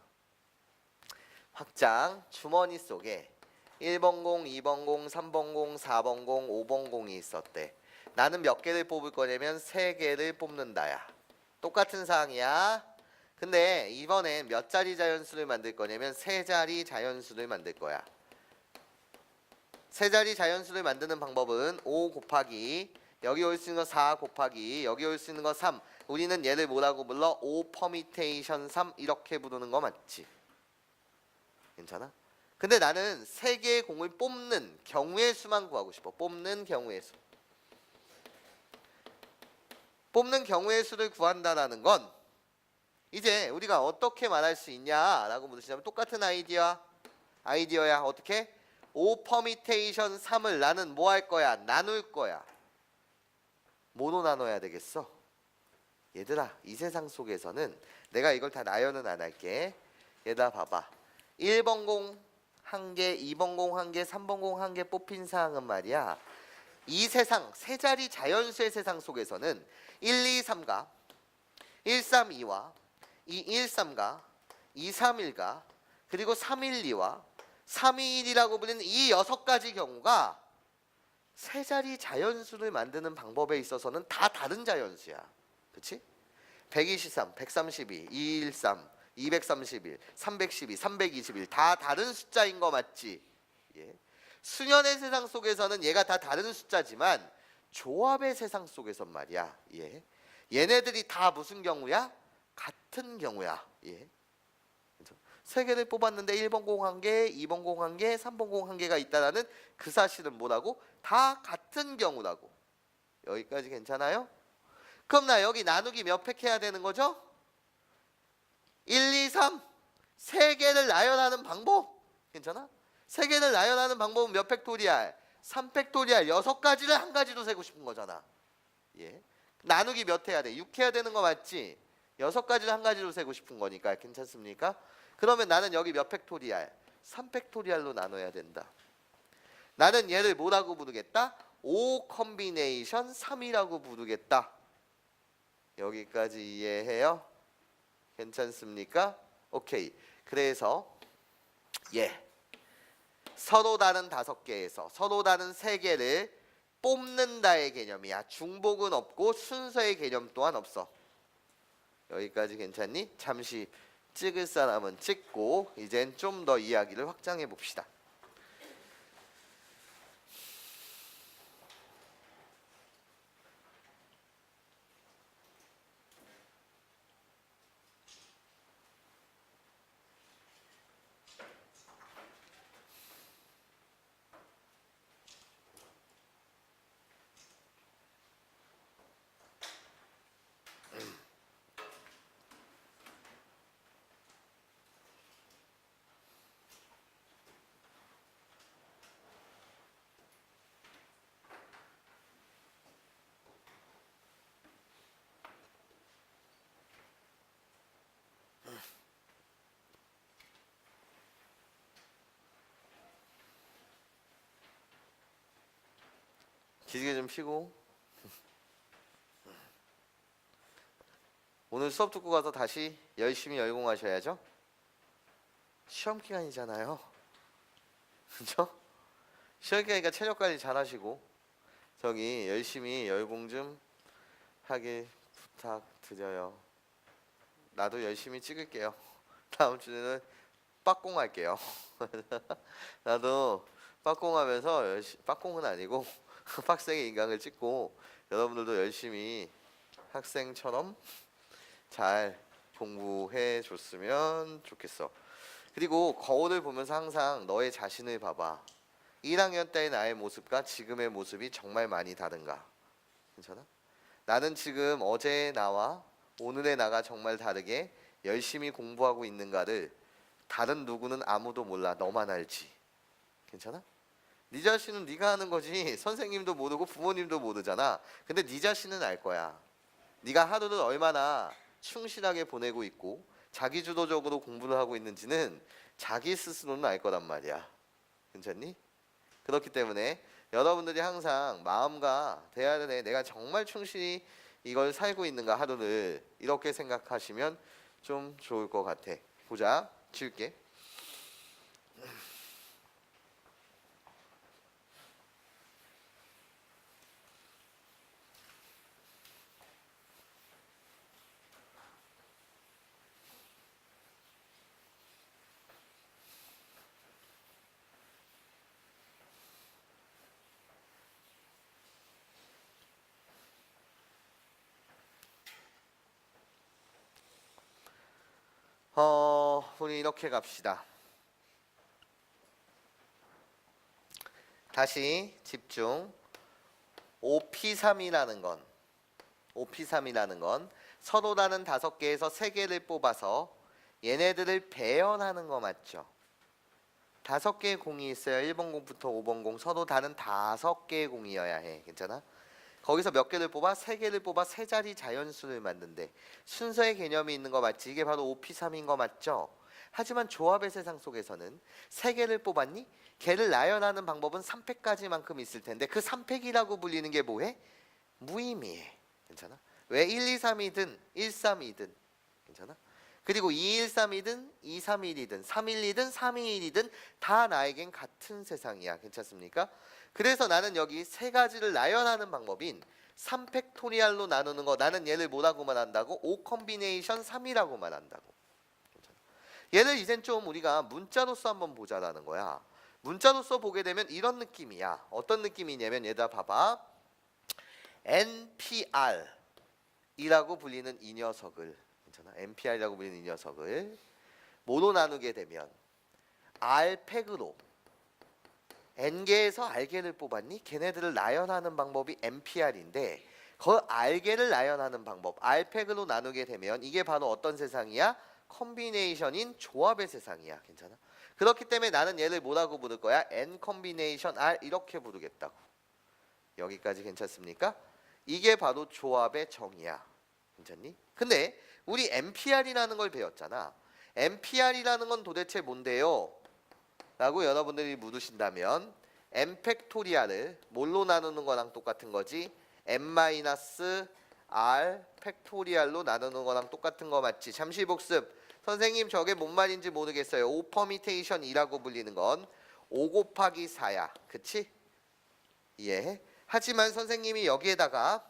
확장. 주머니 속에 1번 공, 2번 공, 3번 공, 4번 공, 5번 공이 있었대. 나는 몇 개를 뽑을 거냐면 3개를 뽑는다야. 똑같은 사항이야. 근데 이번엔 몇 자리 자연수를 만들 거냐면 3자리 자연수를 만들 거야. 3자리 자연수를 만드는 방법은 5 곱하기 여기 올 수 있는 거 4 곱하기 여기 올 수 있는 거 3. 우리는 얘를 뭐라고 불러? 5 퍼미테이션 3 이렇게 부르는 거 맞지? 괜찮아? 근데 나는 세 개의 공을 뽑는 경우의 수만 구하고 싶어. 뽑는 경우의 수. 뽑는 경우의 수를 구한다라는 건 이제 우리가 어떻게 말할 수 있냐라고 물으시자면 똑같은 아이디어야. 어떻게? 5 퍼미테이션 3을 나는 뭐 할 거야? 나눌 거야. 뭐로 나눠야 되겠어? 얘들아, 이 세상 속에서는 내가 이걸 다 나열은 안 할게. 얘들아 봐봐. 1번 공 1개, 2번 공 1개, 3번 공 1개 뽑힌 사항은 말이야. 이 세상 세 자리 자연수의 세상 속에서는 1, 2, 3가 1, 3, 2와 2, 1, 3가 2, 3, 1가 그리고 3, 1, 2와 3, 2, 1이라고 불리는 이 6가지 경우가 세 자리 자연수를 만드는 방법에 있어서는 다 다른 자연수야. 그치? 123, 132, 213, 231, 312, 321 다 다른 숫자인 거 맞지? 예. 수년의 세상 속에서는 얘가 다 다른 숫자지만 조합의 세상 속에선 말이야. 예. 얘네들이 다 무슨 경우야? 같은 경우야. 예. 세 개를 뽑았는데 1번 공 1개, 2번 공 1개, 3번 공 1개가 있다라는 그 사실은 뭐라고? 다 같은 경우라고. 여기까지 괜찮아요? 그럼 나 여기 나누기 몇 팩 해야 되는 거죠? 1, 2, 3. 세 개를 나열하는 방법. 괜찮아? 세 개를 나열하는 방법은 몇 팩토리알? 3팩토리알. 6가지를 한 가지로 세고 싶은 거잖아. 예. 나누기 몇 해야 돼? 6 해야 되는 거 맞지? 6가지를 한 가지로 세고 싶은 거니까 괜찮습니까? 그러면 나는 여기 몇 팩토리알? 3팩토리알로 나눠야 된다. 나는 얘를 뭐라고 부르겠다? 5 컴비네이션 3이라고 부르겠다. 여기까지 이해해요? 괜찮습니까? 오케이. 그래서 서로 다른 5개에서 서로 다른 3개를 뽑는다의 개념이야. 중복은 없고 순서의 개념 또한 없어. 여기까지 괜찮니? 잠시 찍을 사람은 찍고 이젠 좀 더 이야기를 확장해 봅시다. 기지개 좀 피고 오늘 수업 듣고 가서 다시 열심히 열공하셔야죠. 시험 기간이잖아요. 그렇죠? 시험 기간이니까 체력 관리 잘 하시고 저기 열심히 열공 좀 하길 부탁드려요. 나도 열심히 찍을게요. 다음 주에는 빡공할게요. 나도 빡공하면서 빡공은 아니고 빡세게 인강을 찍고 여러분들도 열심히 학생처럼 잘 공부해 줬으면 좋겠어. 그리고 거울을 보면서 항상 너의 자신을 봐봐. 1학년 때의 나의 모습과 지금의 모습이 정말 많이 다른가? 괜찮아? 나는 지금 어제의 나와 오늘의 나가 정말 다르게 열심히 공부하고 있는가를 다른 누구는 아무도 몰라. 너만 알지. 괜찮아? 네 자신은 네가 하는 거지. 선생님도 모르고 부모님도 모르잖아. 근데 네 자신은 알 거야. 네가 하루를 얼마나 충실하게 보내고 있고 자기주도적으로 공부를 하고 있는지는 자기 스스로는 알 거란 말이야. 괜찮니? 그렇기 때문에 여러분들이 항상 마음과 대화를 해 내가 정말 충실히 이걸 살고 있는가 하루를 이렇게 생각하시면 좀 좋을 것 같아. 보자. 지울게. 우리 이렇게 갑시다. 다시 집중. OP3이라는 건 서로 다른 5개에서 3개를 뽑아서 얘네들을 배열하는 거 맞죠? 5개의 공이 있어요. 1번 공부터 5번 공 서로 다른 5개의 공이어야 해. 괜찮아? 거기서 몇 개를 뽑아? 3개를 뽑아 3자리 자연수를 만든대. 순서의 개념이 있는 거 맞지? 이게 바로 OP3인 거 맞죠? 하지만 조합의 세상 속에서는 3개를 뽑았니? 걔를 나열하는 방법은 3팩까지만큼 있을 텐데 그 3팩이라고 불리는 게 뭐해? 무의미해. 괜찮아? 왜 1, 2, 3이든 1, 3이든 괜찮아? 그리고 2, 1, 3이든 2, 3, 1이든 3, 1, 2든 3, 2, 1이든 다 나에겐 같은 세상이야. 괜찮습니까? 그래서 나는 여기 세 가지를 나열하는 방법인 3팩토리얼로 나누는 거 나는 얘를 뭐라고 말한다고? 5 컴비네이션 3이라고 말한다고. 얘를 이젠 좀 우리가 문자로서 한번 보자라는 거야. 문자로서 보게 되면 이런 느낌이야. 어떤 느낌이냐면 얘들아 봐봐. NPR이라고 불리는 이 녀석을 괜찮아? NPR이라고 불리는 이 녀석을 뭐로 나누게 되면 R팩으로 N개에서 R개를 뽑았니? 걔네들을 나열하는 방법이 NPR인데 그 R개를 나열하는 방법 R팩으로 나누게 되면 이게 바로 어떤 세상이야? 컴비네이션인 조합의 세상이야. 괜찮아? 그렇기 때문에 나는 얘를 뭐라고 부를 거야? N 컴비네이션 R 이렇게 부르겠다고. 여기까지 괜찮습니까? 이게 바로 조합의 정의야. 괜찮니? 근데 우리 NPR이라는 걸 배웠잖아. NPR이라는 건 도대체 뭔데요? 라고 여러분들이 물으신다면 N팩토리얼을 뭘로 나누는 거랑 똑같은 거지? N-R 팩토리얼로 나누는 거랑 똑같은 거 맞지? 잠시 복습. 선생님 저게 뭔 말인지 모르겠어요. 5 퍼미테이션이라고 불리는 건 5 곱하기 4야. 그치? 예. 하지만 선생님이 여기에다가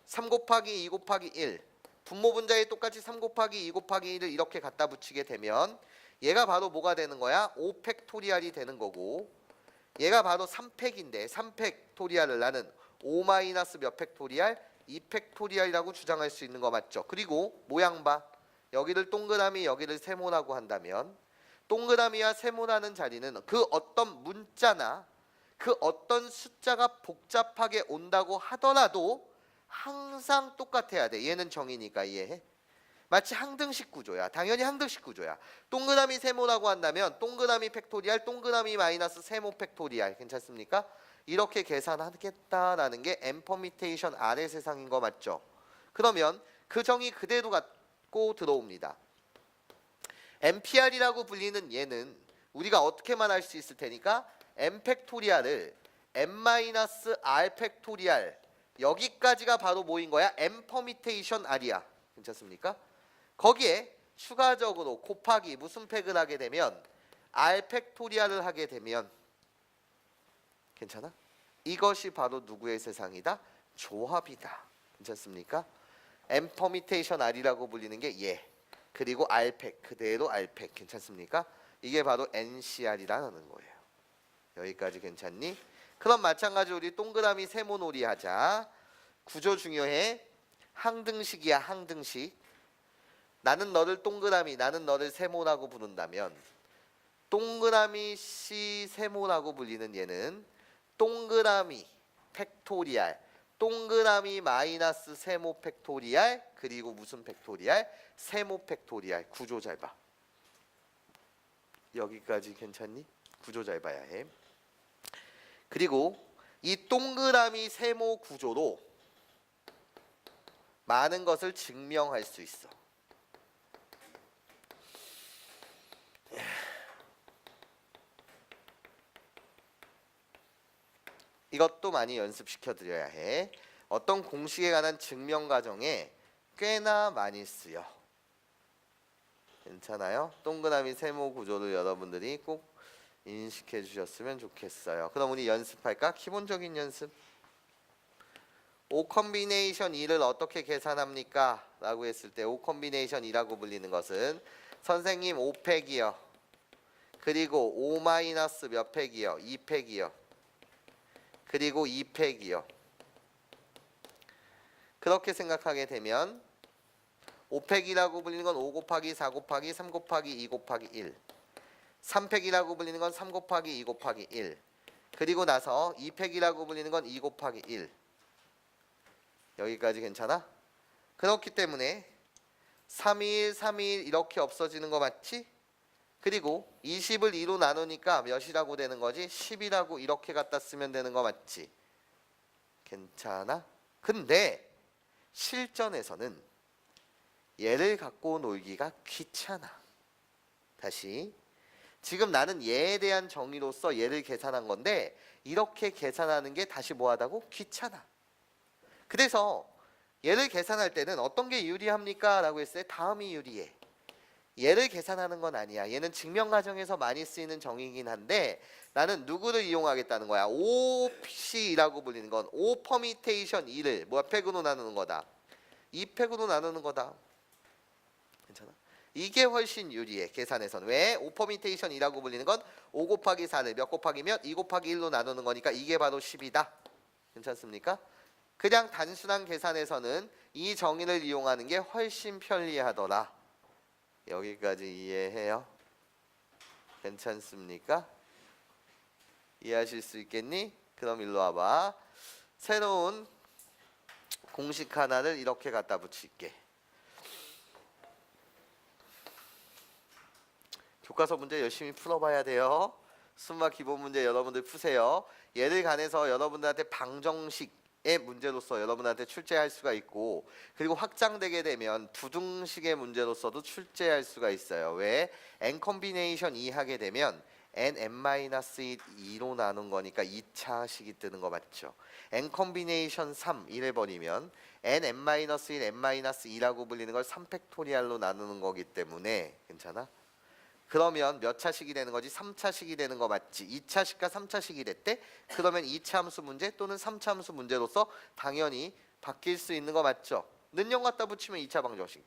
3 곱하기 2 곱하기 1 분모 분자에 똑같이 3 곱하기 2 곱하기 1을 이렇게 갖다 붙이게 되면 얘가 바로 뭐가 되는 거야? 5 팩토리얼이 되는 거고 얘가 바로 3팩인데 3팩토리얼을 나는 5 마이너스 몇 팩토리얼? 2 팩토리얼이라고 주장할 수 있는 거 맞죠? 그리고 모양 봐. 여기를 동그라미 여기를 세모라고 한다면 동그라미와 세모라는 자리는 그 어떤 문자나 그 어떤 숫자가 복잡하게 온다고 하더라도 항상 똑같아야 돼. 얘는 정의니까 이해해? 마치 항등식 구조야. 당연히 항등식 구조야. 동그라미 세모라고 한다면 동그라미 팩토리얼 동그라미 마이너스 세모 팩토리얼 괜찮습니까? 이렇게 계산하겠다라는 게 n 퍼미테이션 R의 세상인 거 맞죠? 그러면 그 정의 그대로 갖고 들어옵니다. NPR이라고 불리는 얘는 우리가 어떻게만 할 수 있을 테니까 n 팩토리얼을 n-R 팩토리얼 여기까지가 바로 뭐인 거야? n 퍼미테이션 R이야. 괜찮습니까? 거기에 추가적으로 곱하기 무슨 팩을 하게 되면 R 팩토리얼을 하게 되면 괜찮아? 이것이 바로 누구의 세상이다? 조합이다. 괜찮습니까? n 퍼미테이션 R이라고 불리는 게 얘. 그리고 R팩 그대로 R팩 괜찮습니까? 이게 바로 NCR이라는 거예요. 여기까지 괜찮니? 그럼 마찬가지로 우리 동그라미 세모놀이 하자. 구조 중요해. 항등식이야 항등식. 나는 너를 동그라미 나는 너를 세모라고 부른다면 동그라미 C 세모라고 불리는 얘는 동그라미 팩토리얼 동그라미 마이너스 세모 팩토리얼 그리고 무슨 팩토리얼? 세모 팩토리얼. 구조 잘 봐. 여기까지 괜찮니? 구조 잘 봐야 해. 그리고 이 동그라미 세모 구조로 많은 것을 증명할 수 있어. 이것도 많이 연습시켜 드려야 해. 어떤 공식에 관한 증명 과정에 꽤나 많이 쓰여. 괜찮아요? 동그라미 세모 구조를 여러분들이 꼭 인식해 주셨으면 좋겠어요. 그럼 우리 연습할까? 기본적인 연습. 5 컴비네이션 2를 어떻게 계산합니까? 라고 했을 때 5 컴비네이션 2라고 불리는 것은 선생님 5팩이요. 그리고 5 마이너스 몇 팩이요? 2팩이요. 그리고 2팩이요. 그렇게 생각하게 되면 5팩이라고 불리는 건 5 곱하기 4 곱하기 3 곱하기 2 곱하기 1 3팩이라고 불리는 건 3 곱하기 2 곱하기 1 그리고 나서 2팩이라고 불리는 건 2 곱하기 1. 여기까지 괜찮아? 그렇기 때문에 3일, 3일 이렇게 없어지는 거 맞지? 그리고 20을 2로 나누니까 몇이라고 되는 거지? 10이라고 이렇게 갖다 쓰면 되는 거 맞지? 괜찮아? 근데 실전에서는 얘를 갖고 놀기가 귀찮아. 다시. 지금 나는 얘에 대한 정의로서 얘를 계산한 건데 이렇게 계산하는 게 다시 뭐하다고? 귀찮아. 그래서 얘를 계산할 때는 어떤 게 유리합니까? 라고 했을 때 다음이 유리해. 얘를 계산하는 건 아니야. 얘는 증명 과정에서 많이 쓰이는 정의이긴 한데 나는 누구를 이용하겠다는 거야? OC라고 불리는 건 O 퍼미테이션 2를 뭐야? 팩으로 나누는 거다. 2팩으로 나누는 거다. 괜찮아? 이게 훨씬 유리해. 계산에서는. 왜? O 퍼미테이션 2라고 불리는 건 5 곱하기 4를 몇 곱하기 몇? 2 곱하기 1로 나누는 거니까 이게 바로 10이다. 괜찮습니까? 그냥 단순한 계산에서는 이 정의를 이용하는 게 훨씬 편리하더라. 여기까지 이해해요? 괜찮습니까? 이해하실 수 있겠니? 그럼 일로 와봐. 새로운 공식 하나를 이렇게 갖다 붙일게. 교과서 문제 열심히 풀어봐야 돼요. 수학 기본 문제 여러분들 푸세요. 얘를 간해서 여러분들한테 방정식의 문제로서 여러분한테 출제할 수가 있고, 그리고 확장되게 되면 부등식의 문제로서도 출제할 수가 있어요. 왜? n 콤비네이션 2 하게 되면 n-2로 나눈 거니까 2차식이 뜨는 거 맞죠? n 콤비네이션 3 이래버리면 n-1, n-2라고 불리는 걸 3팩토리얼로 나누는 거기 때문에 괜찮아? 그러면 몇 차식이 되는 거지? 3차식이 되는 거 맞지? 2차식과 3차식이 됐대? 그러면 2차 함수 문제 또는 3차 함수 문제로서 당연히 바뀔 수 있는 거 맞죠? 는영 갖다 붙이면 2차 방정식,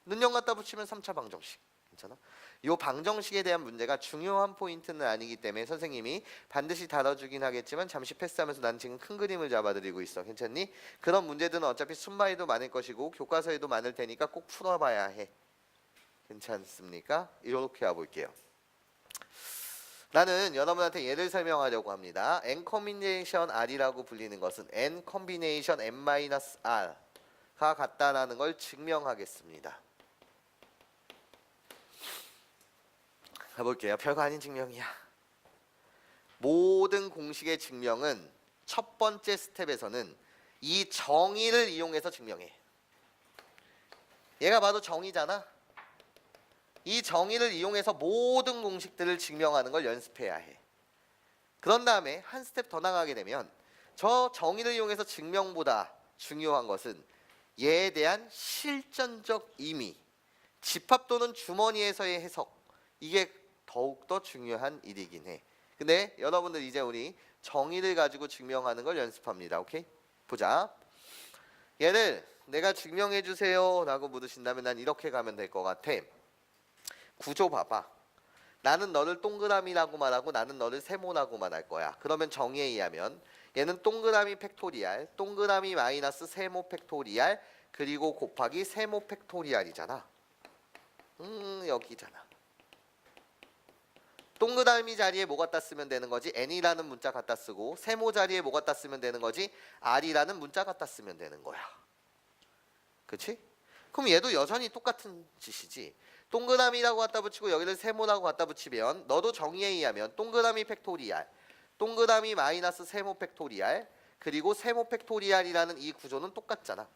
는영 갖다 붙이면 3차 방정식. 괜찮아? 요 방정식에 대한 문제가 중요한 포인트는 아니기 때문에 선생님이 반드시 다뤄주긴 하겠지만 잠시 패스하면서 난 지금 큰 그림을 잡아드리고 있어. 괜찮니? 그런 문제들은 어차피 순마에도 많을 것이고 교과서에도 많을 테니까 꼭 풀어봐야 해. 괜찮습니까? 이렇게 가볼게요. 나는 여러분한테 예를 설명하려고 합니다. n 콤비네이션 r이라고 불리는 것은 n 콤비네이션 n-r가 같다라는 걸 증명하겠습니다. 가볼게요. 별거 아닌 증명이야. 모든 공식의 증명은 첫 번째 스텝에서는 이 정의를 이용해서 증명해. 얘가 바로 정의잖아. 이 정의를 이용해서 모든 공식들을 증명하는 걸 연습해야 해. 그런 다음에 한 스텝 더 나가게 되면 저 정의를 이용해서 증명보다 중요한 것은 얘에 대한 실전적 의미, 집합 또는 주머니에서의 해석, 이게 더욱더 중요한 일이긴 해. 근데 여러분들 이제 우리 정의를 가지고 증명하는 걸 연습합니다. 오케이? 보자. 얘를 내가 증명해 주세요 라고 물으신다면 난 이렇게 가면 될 것 같아. 구조 봐봐. 나는 너를 동그라미라고 말하고 나는 너를 세모라고 말할 거야. 그러면 정의에 의하면 얘는 동그라미 팩토리알, 동그라미 마이너스 세모 팩토리알, 그리고 곱하기 세모 팩토리알이잖아. 여기잖아. 동그라미 자리에 뭐 갖다 쓰면 되는 거지? n이라는 문자 갖다 쓰고 세모 자리에 뭐 갖다 쓰면 되는 거지? r이라는 문자 갖다 쓰면 되는 거야. 그치? 그럼 얘도 여전히 똑같은 짓이지. 동그라미라고 갖다 붙이고 여기를 세모라고 갖다 붙이면 너도 정의에 의하면 동그라미 팩토리알, 동그라미 마이너스 세모 팩토리알, 그리고 세모 팩토리알이라는 이 구조는 똑같잖아.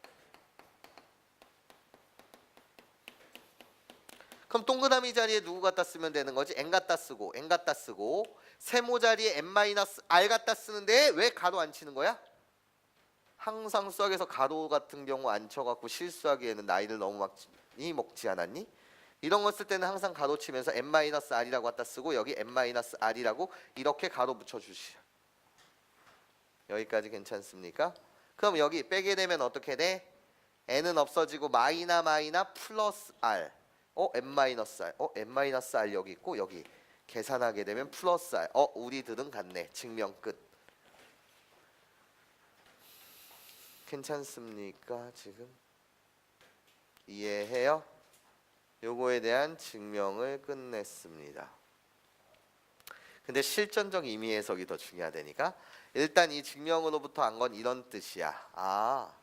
그럼 동그라미 자리에 누구 갖다 쓰면 되는 거지? n 갖다 쓰고 n 갖다 쓰고 세모 자리에 n-r 갖다 쓰는데 왜 가로 안 치는 거야? 항상 수학에서 가로 같은 경우 안 쳐갖고 실수하기에는 나이를 너무 많이 먹지 않았니? 이런 거 쓸 때는 항상 가로 치면서 n-r이라고 갖다 쓰고 여기 n-r이라고 이렇게 가로 붙여주시오. 여기까지 괜찮습니까? 그럼 여기 빼게 되면 어떻게 돼? n은 없어지고 마이나 플러스 r. n-r. n-r 여기 있고 여기 계산하게 되면 플러스 r. 우리들은 같네. 증명 끝. 괜찮습니까? 지금 이해해요? 요거에 대한 증명을 끝냈습니다. 근데 실전적 의미 해석이 더 중요하다니까. 일단 이 증명으로부터 한 건 이런 뜻이야. 아,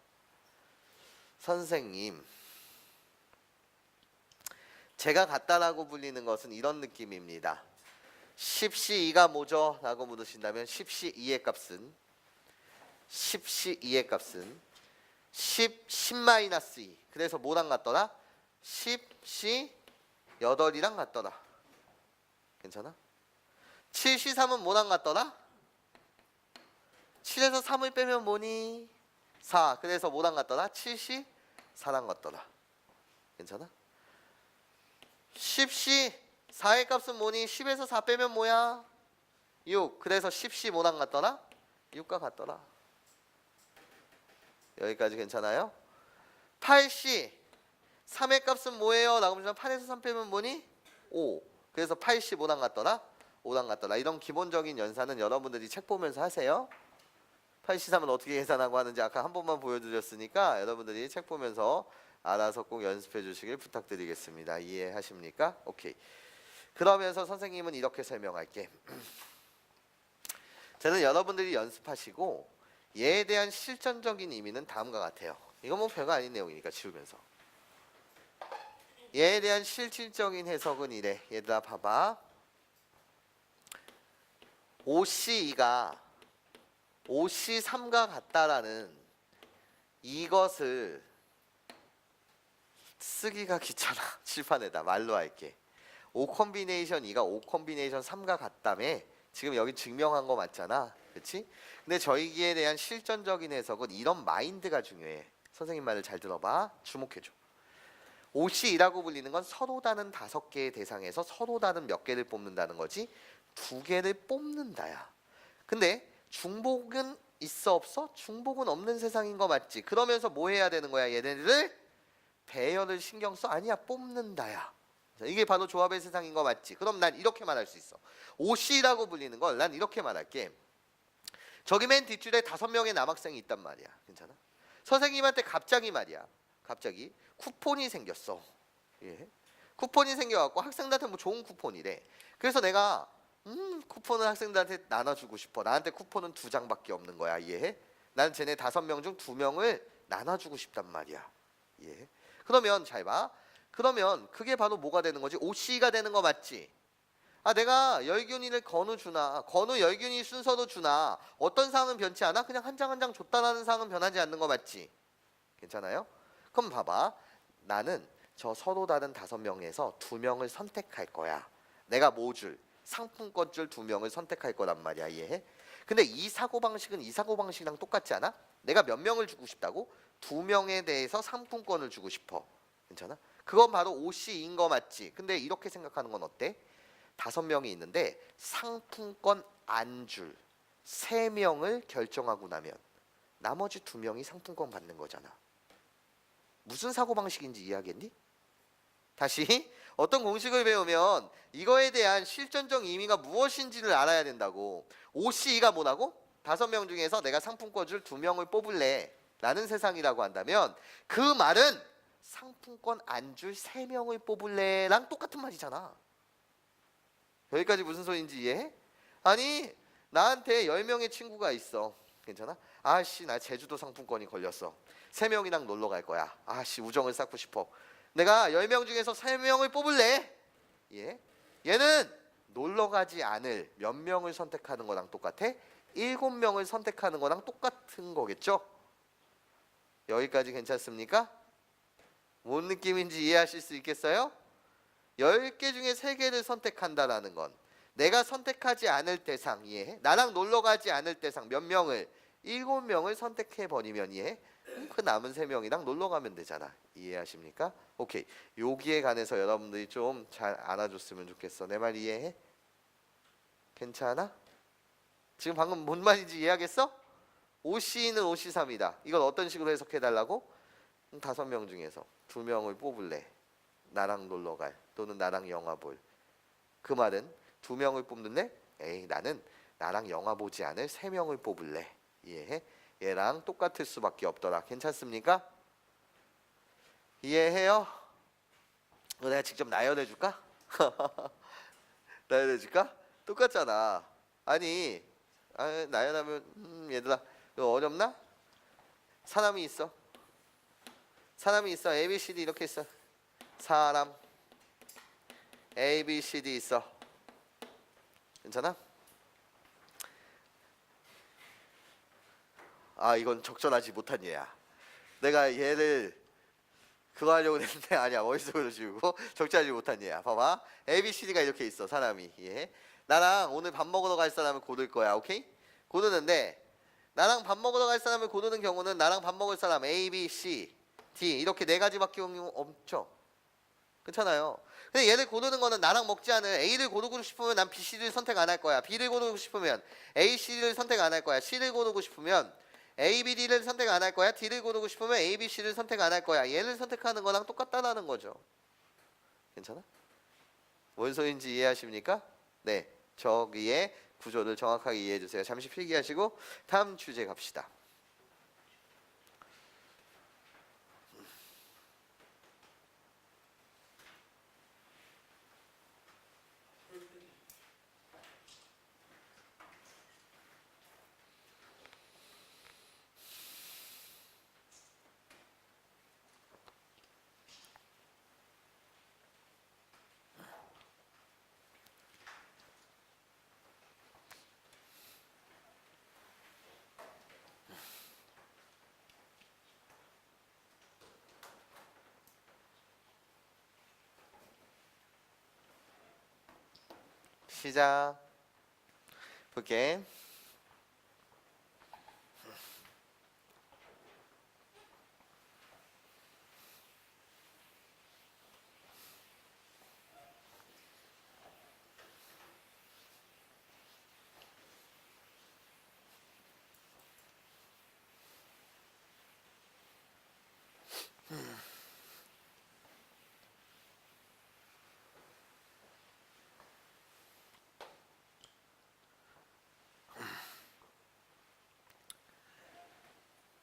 선생님, 제가 같다라고 불리는 것은 이런 느낌입니다. 10시 2가 뭐죠? 라고 물으신다면 10시 2의 값은 10시 2의 값은 10-2. 그래서 뭐랑 같더라? 10시 8이랑 같더라. 괜찮아? 7시 3은 뭐랑 같더라? 7에서 3을 빼면 뭐니? 4. 그래서 뭐랑 같더라? 7시 4랑 같더라. 괜찮아? 10시 4의 값은 뭐니? 10에서 4 빼면 뭐야? 6. 그래서 10시 뭐랑 같더라? 6과 같더라. 여기까지 괜찮아요? 8시 3의 값은 뭐예요? 라고 하면 8에서 3 빼면 뭐니? 5. 그래서 8시 뭐랑 같더라? 5랑 같더라. 이런 기본적인 연산은 여러분들이 책 보면서 하세요. 8시 3은 어떻게 계산하고 하는지 아까 한 번만 보여드렸으니까 여러분들이 책 보면서 알아서 꼭 연습해 주시길 부탁드리겠습니다. 이해하십니까? 오케이. 그러면서 선생님은 이렇게 설명할게. 저는 여러분들이 연습하시고 얘에 대한 실전적인 의미는 다음과 같아요. 이건 뭐 별거 아닌 내용이니까 지우면서. 얘에 대한 실질적인 해석은 이래. 얘들아 봐봐. OC2가 OC3과 같다라는 이것을 쓰기가 귀찮아. 칠판에다 말로 할게. O 콤비네이션 2가 O 콤비네이션 3과 같다며. 지금 여기 증명한 거 맞잖아. 그렇지? 근데 저희기에 대한 실전적인 해석은 이런 마인드가 중요해. 선생님 말을 잘 들어봐. 주목해줘. OC2라고 불리는 건 서로 다른 5개의 대상에서 서로 다른 몇 개를 뽑는다는 거지 2개를 뽑는다야. 근데 중복은 있어 없어? 중복은 없는 세상인 거 맞지? 그러면서 뭐 해야 되는 거야? 얘네들을 배열을 신경 써? 아니야, 뽑는다야. 이게 바로 조합의 세상인 거 맞지? 그럼 난 이렇게 말할 수 있어. OC라고 불리는 걸 난 이렇게 말할게. 저기 맨 뒷줄에 5명의 남학생이 있단 말이야. 괜찮아? 선생님한테 갑자기 말이야. 갑자기 쿠폰이 생겼어. 예. 쿠폰이 생겨갖고 학생들한테 뭐 좋은 쿠폰이래. 그래서 내가 쿠폰을 학생들한테 나눠주고 싶어. 나한테 쿠폰은 2장밖에 없는 거야. 이해해? 나는 쟤네 5명 중 2명을 나눠주고 싶단 말이야. 예. 그러면 잘 봐. 그러면 그게 바로 뭐가 되는 거지? OC가 되는 거 맞지? 아, 내가 열균이를 건우 주나 건우 열균이 순서로 주나 어떤 사항은 변치 않아? 그냥 한 장 한 장 줬다라는 사항은 변하지 않는 거 맞지? 괜찮아요? 그럼 봐봐. 나는 저 서로 다른 5명에서 2명을 선택할 거야. 내가 뭐 줄? 상품권 줄 2명을 선택할 거란 말이야. 이해해? 근데 이 사고방식은 이 사고방식이랑 똑같지 않아? 내가 몇 명을 주고 싶다고? 2명에 대해서 상품권을 주고 싶어. 괜찮아? 그건 바로 OC인 거 맞지? 근데 이렇게 생각하는 건 어때? 5명이 있는데 상품권 안 줄 3명을 결정하고 나면 나머지 2명이 상품권 받는 거잖아. 무슨 사고방식인지 이해하겠니? 다시 어떤 공식을 배우면 이거에 대한 실전적 의미가 무엇인지를 알아야 된다고. OC가 뭐라고? 5명 중에서 내가 상품권 줄 2명을 뽑을래 라는 세상이라고 한다면 그 말은 상품권 안 줄 3명을 뽑을래 랑 똑같은 말이잖아. 여기까지 무슨 소리인지 이해해? 아니 나한테 10명의 친구가 있어. 괜찮아? 아씨 나 제주도 상품권이 걸렸어. 3명이랑 놀러 갈 거야. 아씨 우정을 쌓고 싶어. 내가 10명 중에서 3명을 뽑을래. 예? 얘는 놀러 가지 않을 몇 명을 선택하는 거랑 똑같아? 7명을 선택하는 거랑 똑같은 거겠죠? 여기까지 괜찮습니까? 뭔 느낌인지 이해하실 수 있겠어요? 10개 중에 3개를 선택한다라는 건 내가 선택하지 않을 대상 이해해? 나랑 놀러 가지 않을 대상 몇 명을 7명을 선택해 버리면 이해해? 그 남은 3명이랑 놀러 가면 되잖아. 이해하십니까? 오케이. 여기에 관해서 여러분들이 좀 잘 알아줬으면 좋겠어. 내 말 이해해? 괜찮아? 지금 방금 뭔 말인지 이해하겠어? OC는 OC3이다. 이걸 어떤 식으로 해석해 달라고? 5명 중에서 2명을 뽑을래. 나랑 놀러 갈 또는 나랑 영화 볼. 그 말은 2명을 뽑는데 에이 나는 나랑 영화 보지 않을 3명을 뽑을래. 이해해? 얘랑 똑같을 수밖에 없더라. 괜찮습니까? 이해해요? 내가 직접 나열해 줄까? 나열해 줄까? 똑같잖아. 아니, 나열하면 얘들아 이거 어렵나? 사람이 있어. 사람이 있어. A, B, C, D 이렇게 있어. 사람 A, B, C, D 있어. 괜찮아? 아 이건 적절하지 못한 예야. 내가 얘를 그거 하려고 했는데 아니야. 머릿속으로 지우고 적절하지 못한 예야. 봐봐. A, B, C, D가 이렇게 있어. 사람이. 예. 나랑 오늘 밥 먹으러 갈 사람을 고를 거야. 오케이? 고르는데 나랑 밥 먹으러 갈 사람을 고르는 경우는 나랑 밥 먹을 사람 A, B, C, D 이렇게 네 가지밖에 없죠. 괜찮아요. 근데 얘를 고르는 거는 나랑 먹지 않은 A를 고르고 싶으면 난 B, C를 선택 안 할 거야. B를 고르고 싶으면 A, C를 선택 안 할 거야. C를 고르고 싶으면 A, B, D를 선택 안 할 거야. D를 고르고 싶으면 A, B, C를 선택 안 할 거야. 얘를 선택하는 거랑 똑같다라는 거죠. 괜찮아? 뭔 소리인지 이해하십니까? 네. 저기의 구조를 정확하게 이해해 주세요. 잠시 필기하시고 다음 주제 갑시다. 시작. 볼게.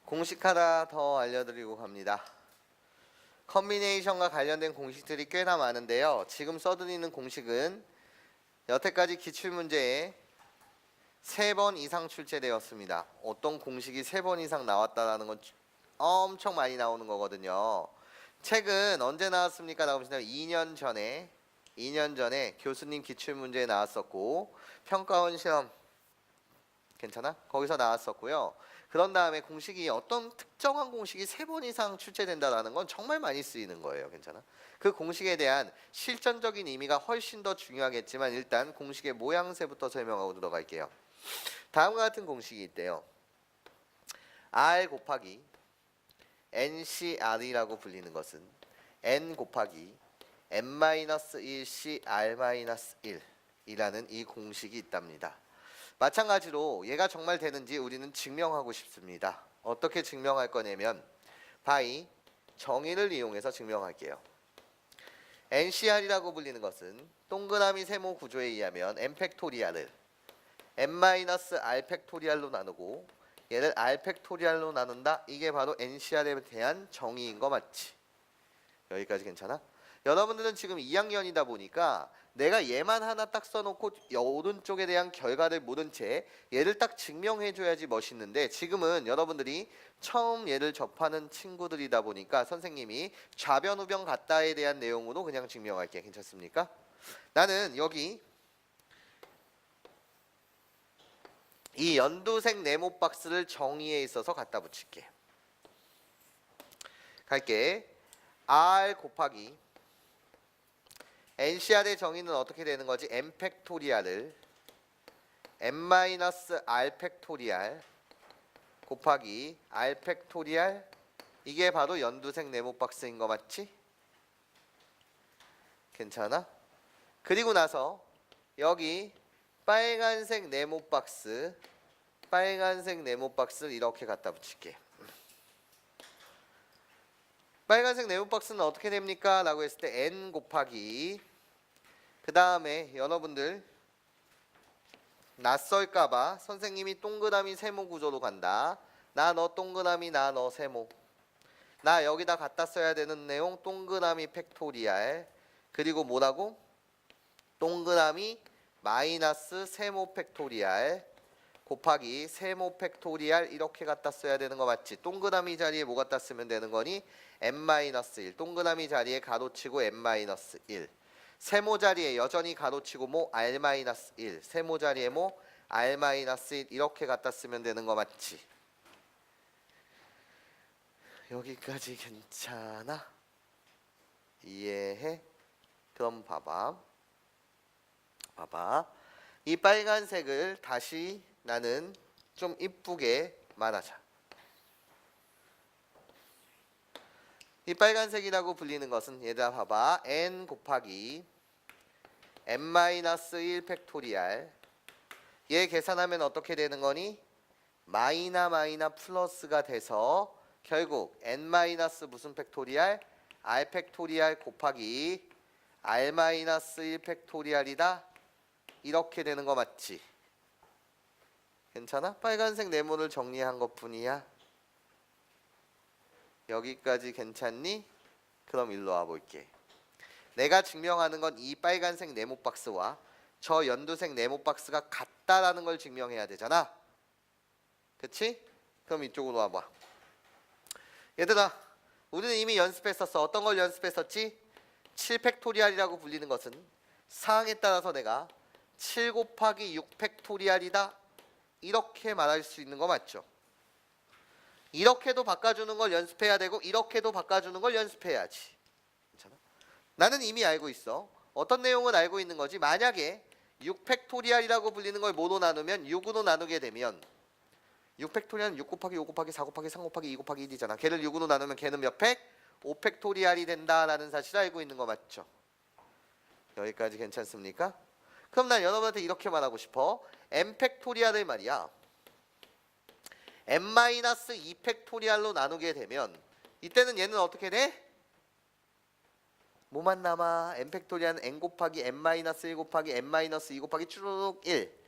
공식 하나 더 알려드리고 갑니다. 컨비네이션과 관련된 공식들이 꽤나 많은데요. 지금 써드리는 공식은 여태까지 기출문제에 3번 이상 출제되었습니다. 어떤 공식이 3번 이상 나왔다라는 건 엄청 많이 나오는 거거든요. 책은 언제 나왔습니까? 라고 보시면 2년 전에 교수님 기출문제에 나왔었고 평가원 시험 괜찮아? 거기서 나왔었고요. 그런 다음에 공식이 어떤 특정한 공식이 3번 이상 출제된다라는 건 정말 많이 쓰이는 거예요. 괜찮아? 그 공식에 대한 실전적인 의미가 훨씬 더 중요하겠지만 일단 공식의 모양새부터 설명하고 들어갈게요. 다음과 같은 공식이 있대요. R 곱하기 NCR이라고 불리는 것은 N 곱하기 N-1CR-1이라는 이 공식이 있답니다. 마찬가지로 얘가 정말 되는지 우리는 증명하고 싶습니다. 어떻게 증명할 거냐면 바이 정의를 이용해서 증명할게요. NCR이라고 불리는 것은 동그라미 세모 구조에 의하면 n 팩토리알을 n-r 팩토리알로 나누고 얘를 r 팩토리알로 나눈다. 이게 바로 NCR에 대한 정의인 거 맞지? 여기까지 괜찮아? 여러분들은 지금 2학년이다 보니까 내가 얘만 하나 딱 써놓고 오른쪽에 대한 결과를 모른 채 얘를 딱 증명해줘야지 멋있는데 지금은 여러분들이 처음 얘를 접하는 친구들이다 보니까 선생님이 좌변 우변 같다에 대한 내용으로 그냥 증명할게. 괜찮습니까? 나는 여기 이 연두색 네모 박스를 정의에 있어서 갖다 붙일게. 갈게. R 곱하기 NCR의 정의는 어떻게 되는 거지? n 팩토리알을 n-r 팩토리알 곱하기 r 팩토리알 이게 바로 연두색 네모 박스인 거 맞지? 괜찮아? 그리고 나서 여기 빨간색 네모 박스를 이렇게 갖다 붙일게. 빨간색 네모 박스는 어떻게 됩니까? 라고 했을 때 n 곱하기 그 다음에 여러분들 낯설까봐 선생님이 동그라미 세모 구조로 간다. 나 너 동그라미 나 너 세모. 나 여기다 갖다 써야 되는 내용 동그라미 팩토리알 그리고 뭐라고? 동그라미 마이너스 세모 팩토리알 곱하기 세모 팩토리알 이렇게 갖다 써야 되는 거 맞지? 동그라미 자리에 뭐 갖다 쓰면 되는 거니? n-1 동그라미 자리에 가로치고 n-1 세모 자리에 여전히 가로치고 뭐 r-1 세모 자리에 뭐 r-1 이렇게 갖다 쓰면 되는 거 맞지? 여기까지 괜찮아? 이해해? 그럼 봐봐. 이 빨간색을 다시 나는 좀 이쁘게 말하자. 이 빨간색이라고 불리는 것은 얘들아 봐봐. n 곱하기 n-1 팩토리알 얘 계산하면 어떻게 되는 거니? 마이나 플러스가 돼서 결국 n- 무슨 팩토리알? r 팩토리알 곱하기 r-1 팩토리알이다. 이렇게 되는 거 맞지? 괜찮아? 빨간색 네모를 정리한 것뿐이야. 여기까지 괜찮니? 그럼 일로 와볼게. 내가 증명하는 건 이 빨간색 네모 박스와 저 연두색 네모 박스가 같다라는 걸 증명해야 되잖아. 그치? 그럼 이쪽으로 와봐. 얘들아, 우리는 이미 연습했었어. 어떤 걸 연습했었지? 7팩토리알이라고 불리는 것은 사항에 따라서 내가 7 곱하기 6 팩토리알이다 이렇게 말할 수 있는 거 맞죠? 이렇게도 바꿔주는 걸 연습해야 되고 이렇게도 바꿔주는 걸 연습해야지. 괜찮아? 나는 이미 알고 있어. 어떤 내용은 알고 있는 거지? 만약에 6 팩토리알이라고 불리는 걸 뭐로 나누면 6으로 나누게 되면 6 팩토리알은 6 곱하기 5 곱하기 4 곱하기 3 곱하기 2 곱하기 1이잖아. 걔를 6으로 나누면 걔는 몇 팩? 5 팩토리알이 된다라는 사실을 알고 있는 거 맞죠? 여기까지 괜찮습니까? 그럼 난 여러분한테 이렇게 말하고 싶어. n 팩토리알을 말이야 n-2 팩토리알로 나누게 되면 이때는 얘는 어떻게 돼? 뭐만 남아? n 팩토리알은 n 곱하기 n-1 곱하기 n-2 곱하기 쭈루룩 1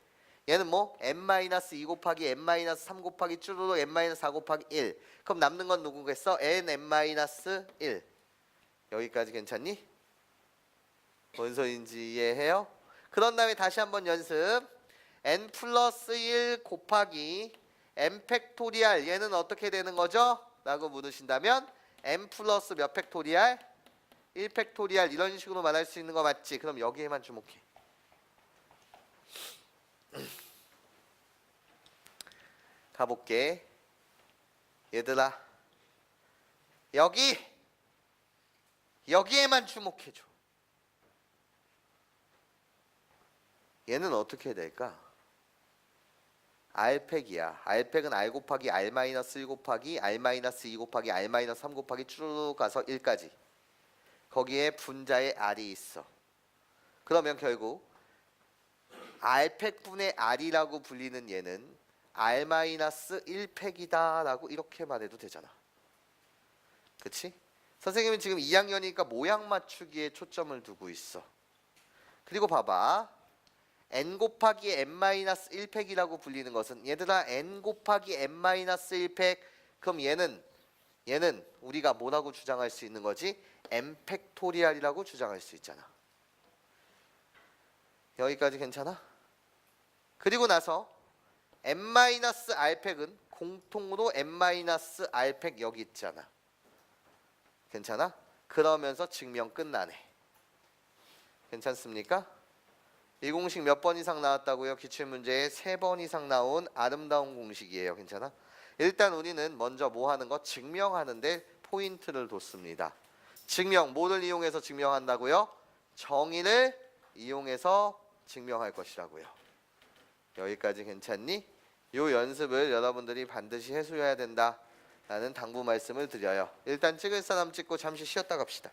얘는 뭐? n-2 곱하기 n-3 곱하기 쭈루룩 n-4 곱하기 1 그럼 남는 건 누구겠어? n-1 여기까지 괜찮니? 뭔 소린지 이해해요? 그런 다음에 다시 한번 연습. n 플러스 1 곱하기 n 팩토리알 얘는 어떻게 되는 거죠? 라고 물으신다면 n 플러스 몇 팩토리알? 1 팩토리알 이런 식으로 말할 수 있는 거 맞지? 그럼 여기에만 주목해. 가볼게. 얘들아 여기에만 주목해줘. 얘는 어떻게 될까? R팩이야. R팩은 R 곱하기 R-1 곱하기 R-2 곱하기 R-3 곱하기 쭉 가서 1까지. 거기에 분자에 R이 있어. 그러면 결국 R팩분의 R이라고 불리는 얘는 R-1팩이다 라고 이렇게 말해도 되잖아. 그치? 선생님은 지금 2학년이니까 모양 맞추기에 초점을 두고 있어. 그리고 봐봐. n 곱하기 n-1팩이라고 불리는 것은 얘들아 n 곱하기 n-1팩 그럼 얘는 우리가 뭐라고 주장할 수 있는 거지? n 팩토리알이라고 주장할 수 있잖아. 여기까지 괜찮아? 그리고 나서 n-r팩은 공통으로 n-r팩 여기 있잖아. 괜찮아? 그러면서 증명 끝나네. 괜찮습니까? 이 공식 몇 번 이상 나왔다고요? 기출문제에 3번 이상 나온 아름다운 공식이에요. 괜찮아? 일단 우리는 먼저 뭐 하는 거? 증명하는데 포인트를 뒀습니다. 증명, 뭐를 이용해서 증명한다고요? 정의를 이용해서 증명할 것이라고요. 여기까지 괜찮니? 요 연습을 여러분들이 반드시 해줘야 된다 라는 당부 말씀을 드려요. 일단 찍을 사람 찍고 잠시 쉬었다 갑시다.